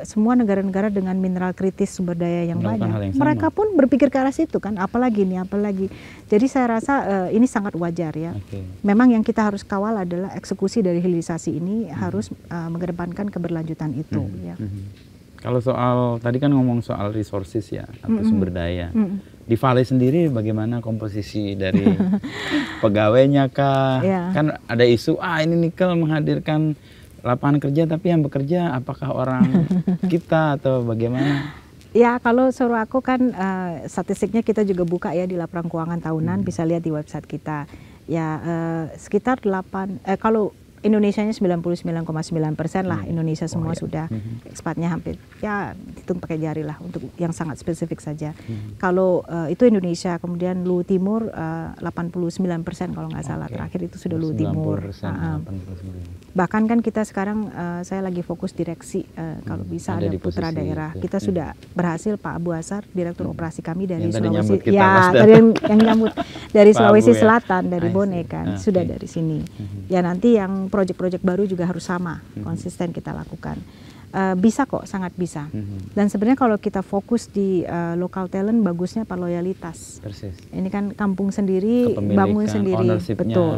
semua negara-negara dengan mineral kritis sumber daya yang banyak, mereka pun berpikir ke arah situ kan, apalagi. Jadi saya rasa ini sangat wajar ya. Memang yang kita harus kawal adalah eksekusi dari hilirisasi ini harus mengedepankan keberlanjutan itu ya. Kalau soal, tadi kan ngomong soal resources ya, atau sumber daya. Di Vale sendiri bagaimana komposisi dari pegawainya kah? Kan ada isu, ini nikel menghadirkan lapangan kerja, tapi yang bekerja apakah orang kita atau bagaimana? Ya kalau suruh aku kan statistiknya kita juga buka ya di laporan keuangan tahunan, bisa lihat di website kita. Ya sekitar kalau Indonesianya 99,9% lah, Indonesia semua sudah, ekspatnya hampir ya hitung pakai jari lah untuk yang sangat spesifik saja. Kalau itu Indonesia, kemudian Lu Timur 89% kalau nggak salah, terakhir itu sudah Lu Timur. Bahkan kan kita sekarang saya lagi fokus direksi, kalau bisa ada putra daerah. Kita sudah berhasil, Pak Abu Asar, Direktur Operasi kami dari Sulawesi, yang nyambut dari Sulawesi Selatan, dari Bone kan, sudah dari sini. Ya nanti yang proyek-proyek baru juga harus sama, konsisten kita lakukan. Bisa kok, sangat bisa. Dan sebenarnya kalau kita fokus di local talent, bagusnya loyalitas. Persis. Ini kan kampung sendiri, bangun sendiri,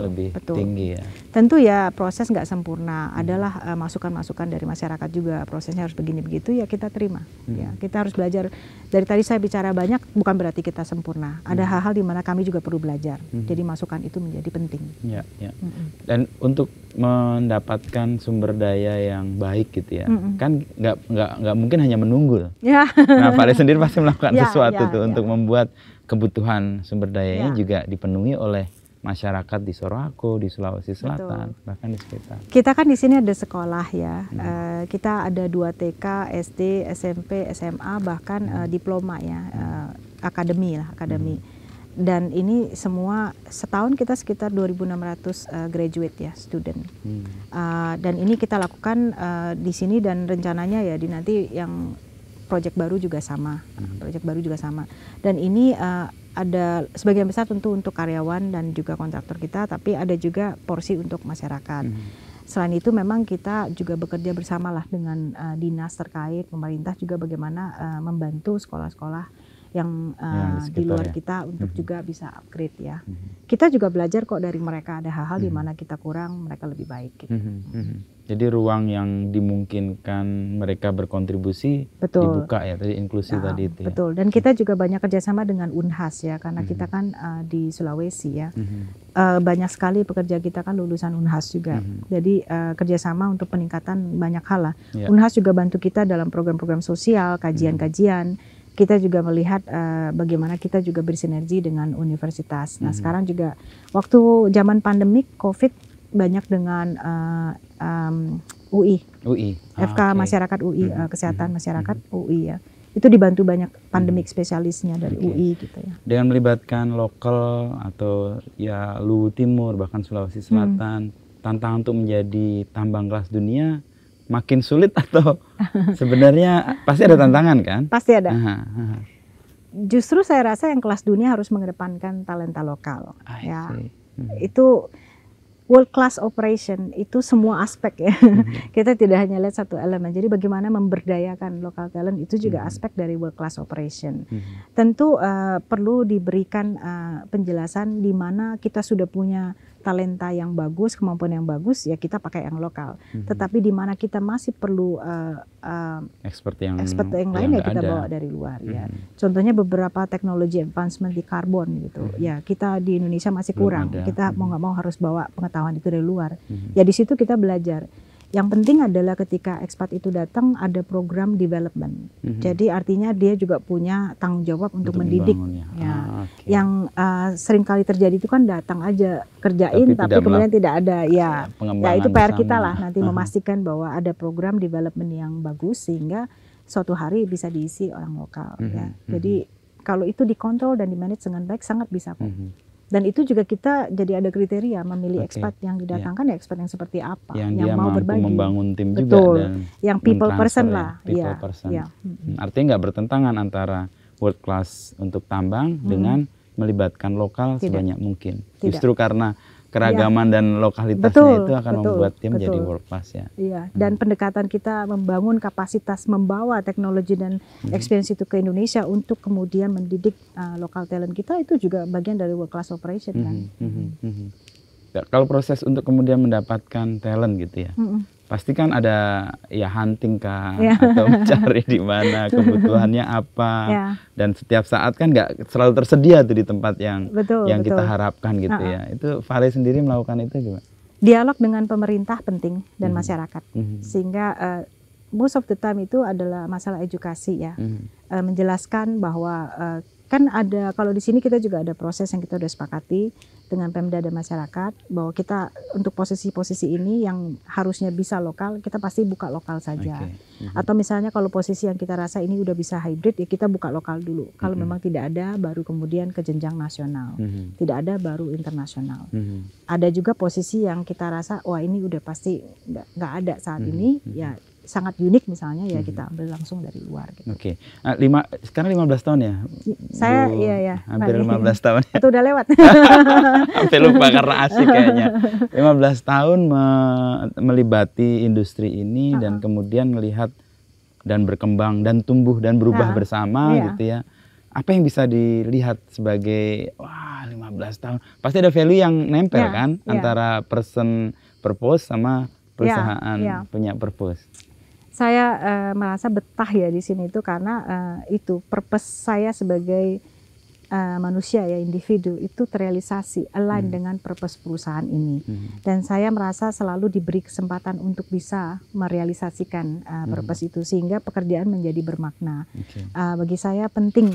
lebih tinggi ya. Tentu ya proses nggak sempurna, adalah masukan-masukan dari masyarakat juga, prosesnya harus begini begitu ya kita terima. Ya, kita harus belajar. Dari tadi saya bicara banyak, bukan berarti kita sempurna. Ada hal-hal di mana kami juga perlu belajar. Jadi masukan itu menjadi penting. Ya, ya. Dan untuk mendapatkan sumber daya yang baik gitu ya, kan nggak mungkin hanya menunggu. Ya. Nah, Vale sendiri pasti melakukan sesuatu tuh untuk membuat kebutuhan sumber dayanya juga dipenuhi oleh masyarakat di Sorowako, di Sulawesi Selatan, bahkan di sekitar. Kita kan di sini ada sekolah ya, kita ada 2 TK, SD, SMP, SMA, bahkan diploma ya, akademi. Dan ini semua setahun kita sekitar 2.600 graduate ya, student. Dan ini kita lakukan di sini dan rencananya ya di nanti yang proyek baru juga sama, Dan ini ada sebagian besar tentu untuk karyawan dan juga kontraktor kita, tapi ada juga porsi untuk masyarakat. Selain itu memang kita juga bekerja bersamalah dengan dinas terkait, pemerintah juga bagaimana membantu sekolah-sekolah yang di luar kita untuk juga bisa upgrade ya. Kita juga belajar kok dari mereka, ada hal-hal di mana kita kurang, mereka lebih baik gitu. Jadi ruang yang dimungkinkan mereka berkontribusi dibuka ya, tadi inklusi tadi itu ya. Betul, dan kita juga banyak kerjasama dengan Unhas ya, karena kita kan di Sulawesi ya. Banyak sekali pekerja kita kan lulusan Unhas juga. Jadi kerjasama untuk peningkatan banyak hal lah. Unhas juga bantu kita dalam program-program sosial, kajian-kajian. Kita juga melihat bagaimana kita juga bersinergi dengan universitas. Nah sekarang juga waktu zaman pandemik COVID banyak dengan UI. FK Masyarakat UI, Kesehatan Masyarakat UI ya. Itu dibantu banyak pandemik spesialisnya dari UI gitu ya. Dengan melibatkan lokal atau ya Luwu Timur bahkan Sulawesi Selatan, tantangan untuk menjadi tambang kelas dunia makin sulit atau sebenarnya pasti ada tantangan kan? Pasti ada. Justru saya rasa yang kelas dunia harus mengedepankan talenta lokal. Ya, itu world class operation, itu semua aspek ya. Kita tidak hanya lihat satu elemen. Jadi bagaimana memberdayakan local talent itu juga aspek dari world class operation. Tentu perlu diberikan penjelasan di mana kita sudah punya talenta yang bagus, kemampuan yang bagus, ya kita pakai yang lokal. Tetapi di mana kita masih perlu expert yang lain ya kita bawa dari luar ya. Contohnya beberapa teknologi advancement di karbon gitu. Ya kita di Indonesia masih kurang. Kita mau nggak mau harus bawa pengetahuan itu dari luar. Ya di situ kita belajar. Yang penting adalah ketika expat itu datang ada program development. Jadi artinya dia juga punya tanggung jawab untuk mendidik. Yang sering kali terjadi itu kan datang aja kerjain tapi kemudian tidak ada ya. Ya itu PR kita lah nanti memastikan bahwa ada program development yang bagus sehingga suatu hari bisa diisi orang lokal ya. Jadi kalau itu dikontrol dan dimanage dengan baik sangat bisa kok. Dan itu juga kita jadi ada kriteria memilih expat yang didatangkan ya expat yang seperti apa, yang mau berbagi, membangun tim juga dan yang people person lah, people person. Artinya nggak bertentangan antara world class untuk tambang dengan melibatkan lokal sebanyak mungkin. Justru karena keragaman dan lokalitasnya itu akan membuat tim jadi world class ya. Iya. Dan pendekatan kita membangun kapasitas membawa teknologi dan experience itu ke Indonesia untuk kemudian mendidik lokal talent kita itu juga bagian dari world class operation kan. Kalau proses untuk kemudian mendapatkan talent gitu ya, pasti kan ada ya hunting kah atau mencari di mana kebutuhannya apa dan setiap saat kan nggak selalu tersedia tuh di tempat yang kita harapkan gitu ya. Itu Vale sendiri melakukan itu gimana? Dialog dengan pemerintah penting dan masyarakat sehingga most of the time itu adalah masalah edukasi ya, menjelaskan bahwa kan ada kalau di sini kita juga ada proses yang kita udah sepakati dengan Pemda dan masyarakat bahwa kita untuk posisi-posisi ini yang harusnya bisa lokal kita pasti buka lokal saja. Atau misalnya kalau posisi yang kita rasa ini udah bisa hybrid ya kita buka lokal dulu. Kalau memang tidak ada baru kemudian ke jenjang nasional. Tidak ada baru internasional. Ada juga posisi yang kita rasa wah ini udah pasti nggak ada saat ini ya sangat unik misalnya ya kita ambil langsung dari luar gitu. Sekarang 15 tahun ya? Saya iya hampir 15 tahun ya. Itu udah lewat. Sampai lupa karena asik kayaknya. 15 tahun melibati industri ini dan kemudian melihat dan berkembang dan tumbuh dan berubah bersama gitu ya. Apa yang bisa dilihat sebagai 15 tahun pasti ada value yang nempel kan antara person purpose sama perusahaan punya purpose. Saya merasa betah ya di sini itu karena itu purpose saya sebagai manusia ya, individu itu terrealisasi, align dengan purpose perusahaan ini. Dan saya merasa selalu diberi kesempatan untuk bisa merealisasikan purpose itu sehingga pekerjaan menjadi bermakna. Bagi saya penting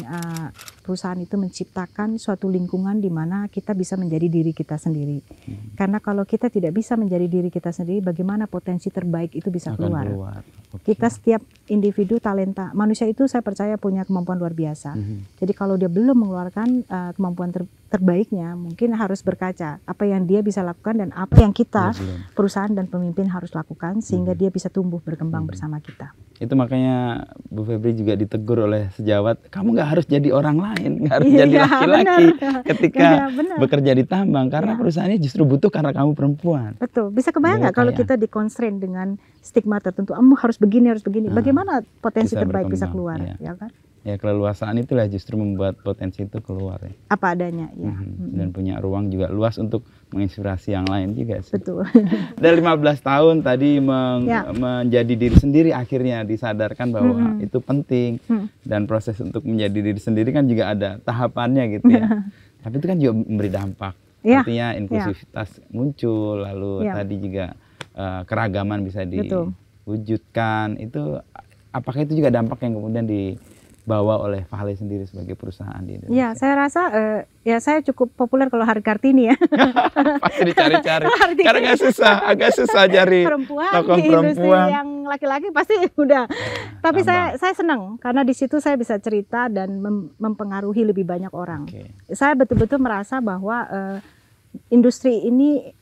perusahaan itu menciptakan suatu lingkungan di mana kita bisa menjadi diri kita sendiri. Karena kalau kita tidak bisa menjadi diri kita sendiri, bagaimana potensi terbaik itu bisa keluar. Kita setiap individu talenta, manusia itu saya percaya punya kemampuan luar biasa. Jadi kalau dia belum mengeluarkan kemampuan terbaiknya, mungkin harus berkaca apa yang dia bisa lakukan dan apa yang kita perusahaan dan pemimpin harus lakukan sehingga dia bisa tumbuh berkembang bersama kita. Itu makanya Bu Febri juga ditegur oleh sejawat, kamu nggak harus jadi orang lain, nggak harus jadi laki-laki ketika bekerja di tambang, karena perusahaannya justru butuh karena kamu perempuan. Betul, bisa kebayang nggak kalau kita di-constrain dengan stigma tertentu, kamu harus begini, bagaimana potensi terbaik bisa keluar, ya kan? Ya, keleluasaan itulah justru membuat potensi itu keluar ya. Apa adanya ya. Dan punya ruang juga luas untuk menginspirasi yang lain juga sih. Betul. Dari 15 tahun tadi menjadi diri sendiri akhirnya disadarkan bahwa itu penting. Dan proses untuk menjadi diri sendiri kan juga ada tahapannya gitu ya. Tapi itu kan juga memberi dampak. Artinya inklusivitas muncul, lalu tadi juga keragaman bisa diwujudkan. Itu apakah itu juga dampak yang kemudian dibawa oleh Fahli sendiri sebagai perusahaan di Indonesia? Ya, saya rasa ya saya cukup populer kalau hari Kartini ya. Pasti dicari-cari. Karena agak susah cari tokoh perempuan. Yang laki-laki pasti udah. Tapi saya senang karena di situ saya bisa cerita dan mempengaruhi lebih banyak orang. Saya betul-betul merasa bahwa industri ini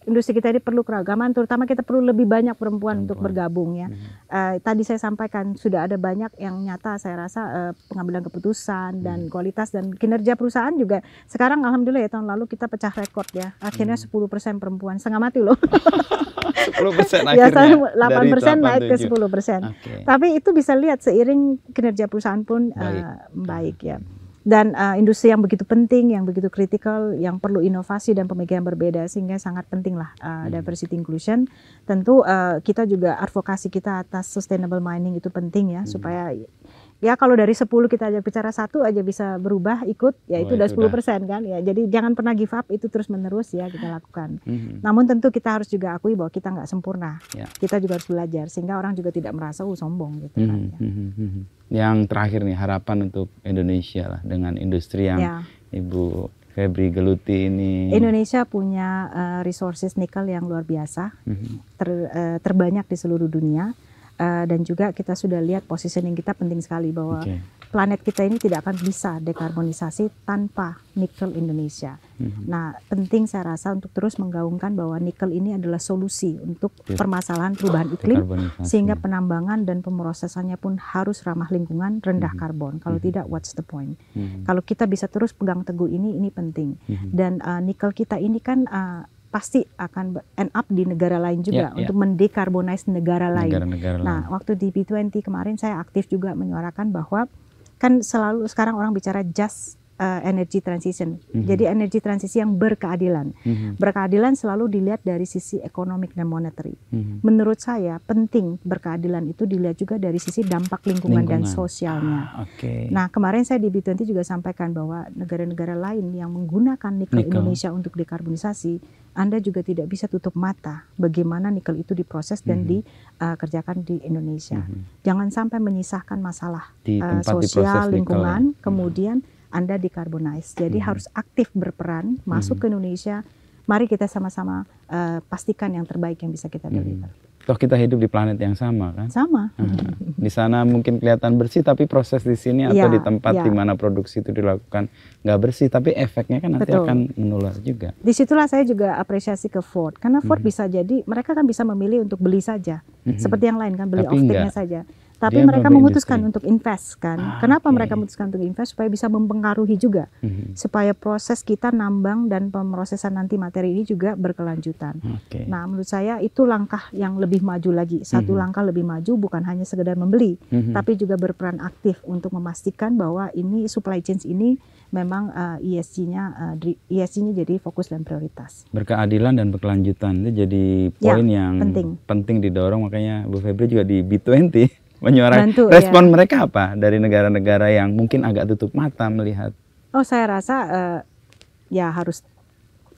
industri kita ini perlu keragaman, terutama kita perlu lebih banyak perempuan untuk bergabung ya. Tadi saya sampaikan sudah ada banyak yang nyata, saya rasa pengambilan keputusan dan kualitas dan kinerja perusahaan juga. Sekarang alhamdulillah ya, tahun lalu kita pecah rekor ya, akhirnya 10% perempuan, setengah mati loh. 10% akhirnya. Biasanya 8% naik ke 10%. Tapi itu bisa lihat seiring kinerja perusahaan pun baik ya. Dan industri yang begitu penting, yang begitu kritikal, yang perlu inovasi dan pemikiran berbeda, sehingga sangat penting lah diversity inclusion. Tentu kita juga advokasi kita atas sustainable mining itu penting ya, supaya ya kalau dari 10 kita aja bicara 1 aja bisa berubah ikut, ya itu udah 10% kan ya. Jadi jangan pernah give up, itu terus menerus ya kita lakukan. Namun tentu kita harus juga akui bahwa kita nggak sempurna. Kita juga harus belajar sehingga orang juga tidak merasa sombong gitu kan ya. Yang terakhir nih, harapan untuk Indonesia lah dengan industri yang Ibu Febri geluti ini. Indonesia punya resources nikel yang luar biasa, terbanyak di seluruh dunia. Dan juga kita sudah lihat positioning kita penting sekali bahwa planet kita ini tidak akan bisa dekarbonisasi tanpa nikel Indonesia. Nah, penting saya rasa untuk terus menggaungkan bahwa nikel ini adalah solusi untuk permasalahan perubahan iklim, sehingga penambangan dan pemrosesannya pun harus ramah lingkungan, rendah karbon. Kalau tidak, what's the point? Kalau kita bisa terus pegang teguh ini penting. Dan nikel kita ini kan pasti akan end up di negara lain juga untuk mendekarbonize negara lain. Nah, waktu di B20 kemarin saya aktif juga menyuarakan bahwa kan selalu sekarang orang bicara just energy transition. Jadi energy transisi yang berkeadilan. Berkeadilan selalu dilihat dari sisi ekonomik dan monetary. Menurut saya penting berkeadilan itu dilihat juga dari sisi dampak lingkungan. Dan sosialnya. Nah, kemarin saya di B20 juga sampaikan bahwa negara-negara lain yang menggunakan nikel Indonesia untuk dekarbonisasi, Anda juga tidak bisa tutup mata bagaimana nikel itu diproses dan dikerjakan di Indonesia. Jangan sampai menyisahkan masalah sosial, lingkungan, kemudian Anda decarbonize. Jadi harus aktif berperan, masuk ke Indonesia. Mari kita sama-sama pastikan yang terbaik yang bisa kita deliver. Toh kita hidup di planet yang sama kan? Sama. Di sana mungkin kelihatan bersih, tapi proses di sini atau di tempat di mana produksi itu dilakukan nggak bersih, tapi efeknya kan nanti akan menular juga. Disitulah saya juga apresiasi ke Ford, karena Ford bisa jadi mereka kan bisa memilih untuk beli saja, seperti yang lain kan, beli off-take-nya saja. Tapi mereka memutuskan untuk invest kan. Kenapa mereka memutuskan untuk invest? Supaya bisa mempengaruhi juga. Supaya proses kita nambang dan pemrosesan nanti materi ini juga berkelanjutan. Nah, menurut saya itu langkah yang lebih maju lagi. Satu langkah lebih maju, bukan hanya sekedar membeli, tapi juga berperan aktif untuk memastikan bahwa ini supply chain ini memang ESG-nya jadi fokus dan prioritas. Berkeadilan dan berkelanjutan itu jadi poin yang penting didorong. Makanya Bu Febri juga di B20 menyuarakan respon mereka apa dari negara-negara yang mungkin agak tutup mata melihat. Oh, saya rasa ya harus,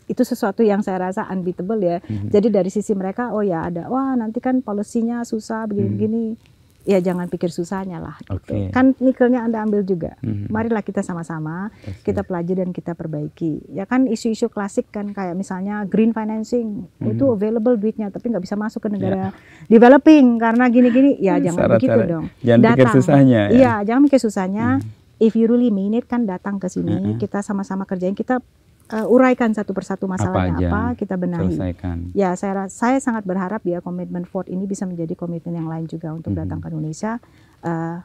itu sesuatu yang saya rasa unbeatable ya. Jadi dari sisi mereka, oh ya ada, wah nanti kan polisinya susah begini-begini. Ya jangan pikir susahnya lah. Gitu. Kan nikelnya Anda ambil juga. Marilah kita sama-sama kita pelajari dan kita perbaiki. Ya kan isu-isu klasik kan kayak misalnya green financing itu available duitnya tapi nggak bisa masuk ke negara developing karena gini-gini. Ya jangan begitu dong. Jangan pikir susahnya. Ya? Iya jangan mikir susahnya. If you really mean it kan datang ke sini kita sama-sama kerjain, kita uraikan satu persatu masalahnya apa, kita benahi. Selesaikan. Ya, saya sangat berharap ya komitmen Ford ini bisa menjadi komitmen yang lain juga untuk datang ke Indonesia,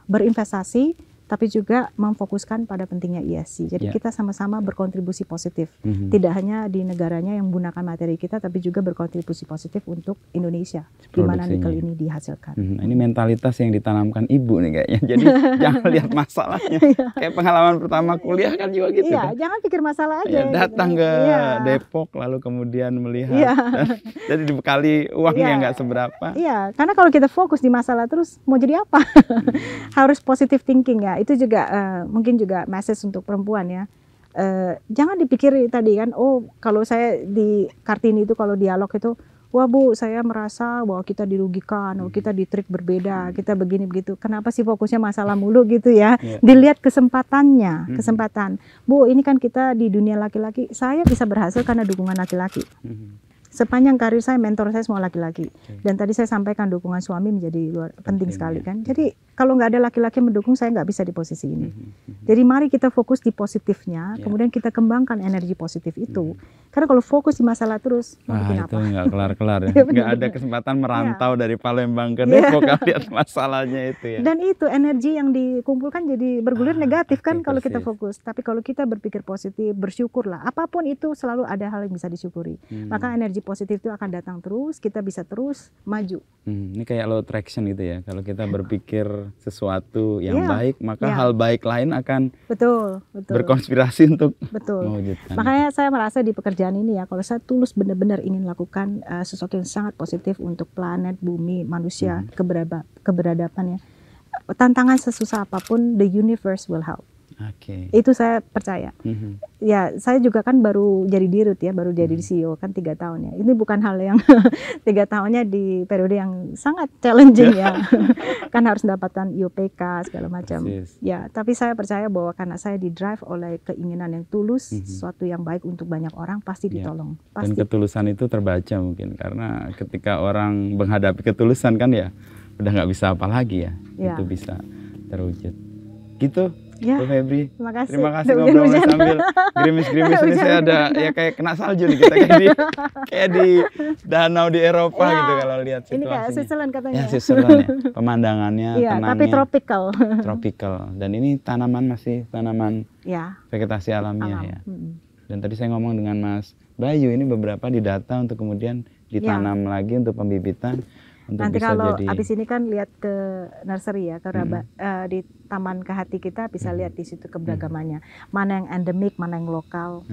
berinvestasi, tapi juga memfokuskan pada pentingnya ESG. Jadi kita sama-sama berkontribusi positif, tidak hanya di negaranya yang menggunakan materi kita, tapi juga berkontribusi positif untuk Indonesia, di mana nikel ini dihasilkan. Ini mentalitas yang ditanamkan Ibu nih kayaknya. Jadi jangan lihat masalahnya. Kayak pengalaman pertama kuliah kan juga gitu. Iya, jangan pikir masalah aja. Datang ke Depok lalu kemudian melihat, jadi dibekali uang yang nggak seberapa. Iya, karena kalau kita fokus di masalah terus mau jadi apa? Harus positive thinking ya. Itu juga mungkin juga message untuk perempuan ya. Jangan dipikir tadi kan, oh kalau saya di Kartini itu kalau dialog itu, wah Bu saya merasa bahwa kita dirugikan, oh kita di-treat berbeda, kita begini begitu. Kenapa sih fokusnya masalah mulu gitu ya? Dilihat kesempatannya, kesempatan. Bu ini kan kita di dunia laki-laki, saya bisa berhasil karena dukungan laki-laki. Sepanjang karir saya, mentor saya semua laki-laki. Dan tadi saya sampaikan dukungan suami menjadi penting sekali kan. Jadi kalau nggak ada laki-laki mendukung, saya nggak bisa di posisi ini. Jadi mari kita fokus di positifnya, kemudian kita kembangkan energi positif itu. Karena kalau fokus di masalah terus, mau bikin apa? Itu nggak kelar-kelar ya. Nggak ada kesempatan merantau dari Palembang ke Depok kalau lihat masalahnya itu ya. Dan itu energi yang dikumpulkan jadi bergulir negatif kan kalau kita fokus. Tapi kalau kita berpikir positif, bersyukurlah. Apapun itu selalu ada hal yang bisa disyukuri. Maka energi positif itu akan datang terus, kita bisa terus maju. Ini kayak law attraction gitu ya. Kalau kita berpikir sesuatu yang baik, maka hal baik lain akan berkonspirasi untuk mewujudkan. Makanya saya merasa di pekerjaan ini ya, kalau saya tulus benar-benar ingin lakukan sesuatu yang sangat positif untuk planet, bumi, manusia, keberadabannya. Tantangan sesusah apapun, the universe will help. Itu saya percaya. Ya, saya juga kan baru jadi dirut ya, baru jadi CEO kan 3 tahun ya. Ini bukan hal yang 3 tahunnya di periode yang sangat challenging ya. Kan harus mendapatkan IUPK segala macam. Ya, tapi saya percaya bahwa karena saya di-drive oleh keinginan yang tulus, sesuatu yang baik untuk banyak orang pasti ditolong. Pasti. Dan ketulusan itu terbaca mungkin karena ketika orang menghadapi ketulusan kan ya udah nggak bisa apa lagi ya. Itu bisa terwujud. Gitu. Bu Febri, terima kasih ngobrolnya sambil gerimis-gerimis ini saya ada ya kayak kena salju nih kita kayak di danau di Eropa gitu kalau lihat situasinya. Ini kayak Switzerland katanya. Ya Switzerland ya, pemandangannya tenangnya. Tapi tropical. Dan ini tanaman masih tanaman vegetasi alamiah ya. Dan tadi saya ngomong dengan Mas Bayu ini beberapa didata untuk kemudian ditanam lagi untuk pembibitan. Nanti kalau habis ini kan lihat ke nursery ya, ke di taman ke hati kita bisa lihat di situ keberagamannya. Mana yang endemik, mana yang lokal.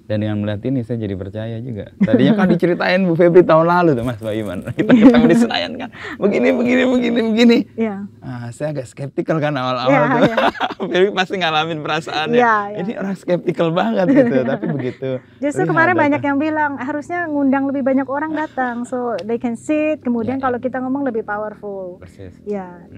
Dan dengan melihat ini saya jadi percaya juga. Tadinya kan diceritain Bu Febri tahun lalu tuh Mas Bayiman. Kita ketemu di Senayan kan. Begini. Saya agak skeptikal kan awal-awal tuh. Bu Febri pasti ngalamin perasaannya. Ini orang skeptikal banget gitu. Tapi begitu. Justru kemarin banyak yang bilang harusnya ngundang lebih banyak orang datang. So they can sit. Kemudian kalau kita ngomong lebih powerful.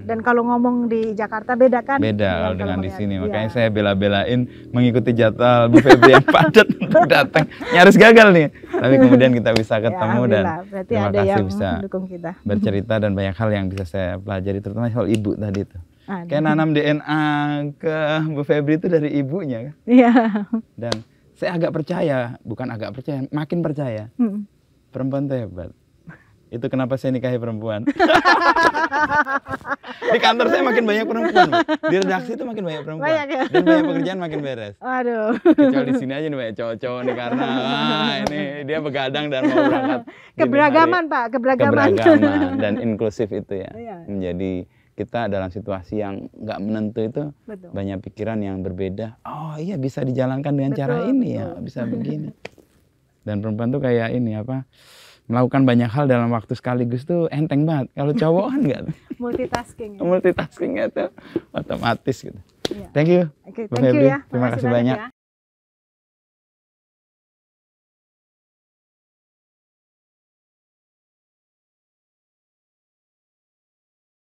Dan kalau ngomong di Jakarta beda kan? Beda dengan di sini. Makanya saya bela-belain mengikuti jadwal Bu Febri yang padat untuk datang. Nyaris gagal nih. Tapi kemudian kita bisa ketemu dan terima kasih bisa bercerita dan banyak hal yang bisa saya pelajari, terutama soal ibu tadi tuh. Kayak nanam DNA ke Bu Febri itu dari ibunya kan? Dan saya agak percaya, bukan agak percaya, makin percaya. Perempuan itu hebat. Itu kenapa saya nikahi perempuan. Di kantor saya makin banyak perempuan, Mbak. Di redaksi itu makin banyak perempuan. Banyak, ya? Dan banyak pekerjaan makin beres. Aduh. Kecuali di sini aja nih banyak cowok-cowok nih karena ini dia begadang dan mau berangkat. Keberagaman, Pak, keberagaman. Keberagaman dan inklusif itu ya. Iya. Menjadi kita dalam situasi yang nggak menentu itu Betul. banyak pikiran yang berbeda. Oh iya bisa dijalankan dengan cara ini ya, bisa begini. Dan perempuan tuh kayak ini apa? Melakukan banyak hal dalam waktu sekaligus tuh enteng banget. Kalau cowok kan enggak. Multitasking. Multitaskingnya tuh otomatis gitu. Iya. Thank you, Oke, Bu thank you Febri. ya. Terima kasih banyak. Ya.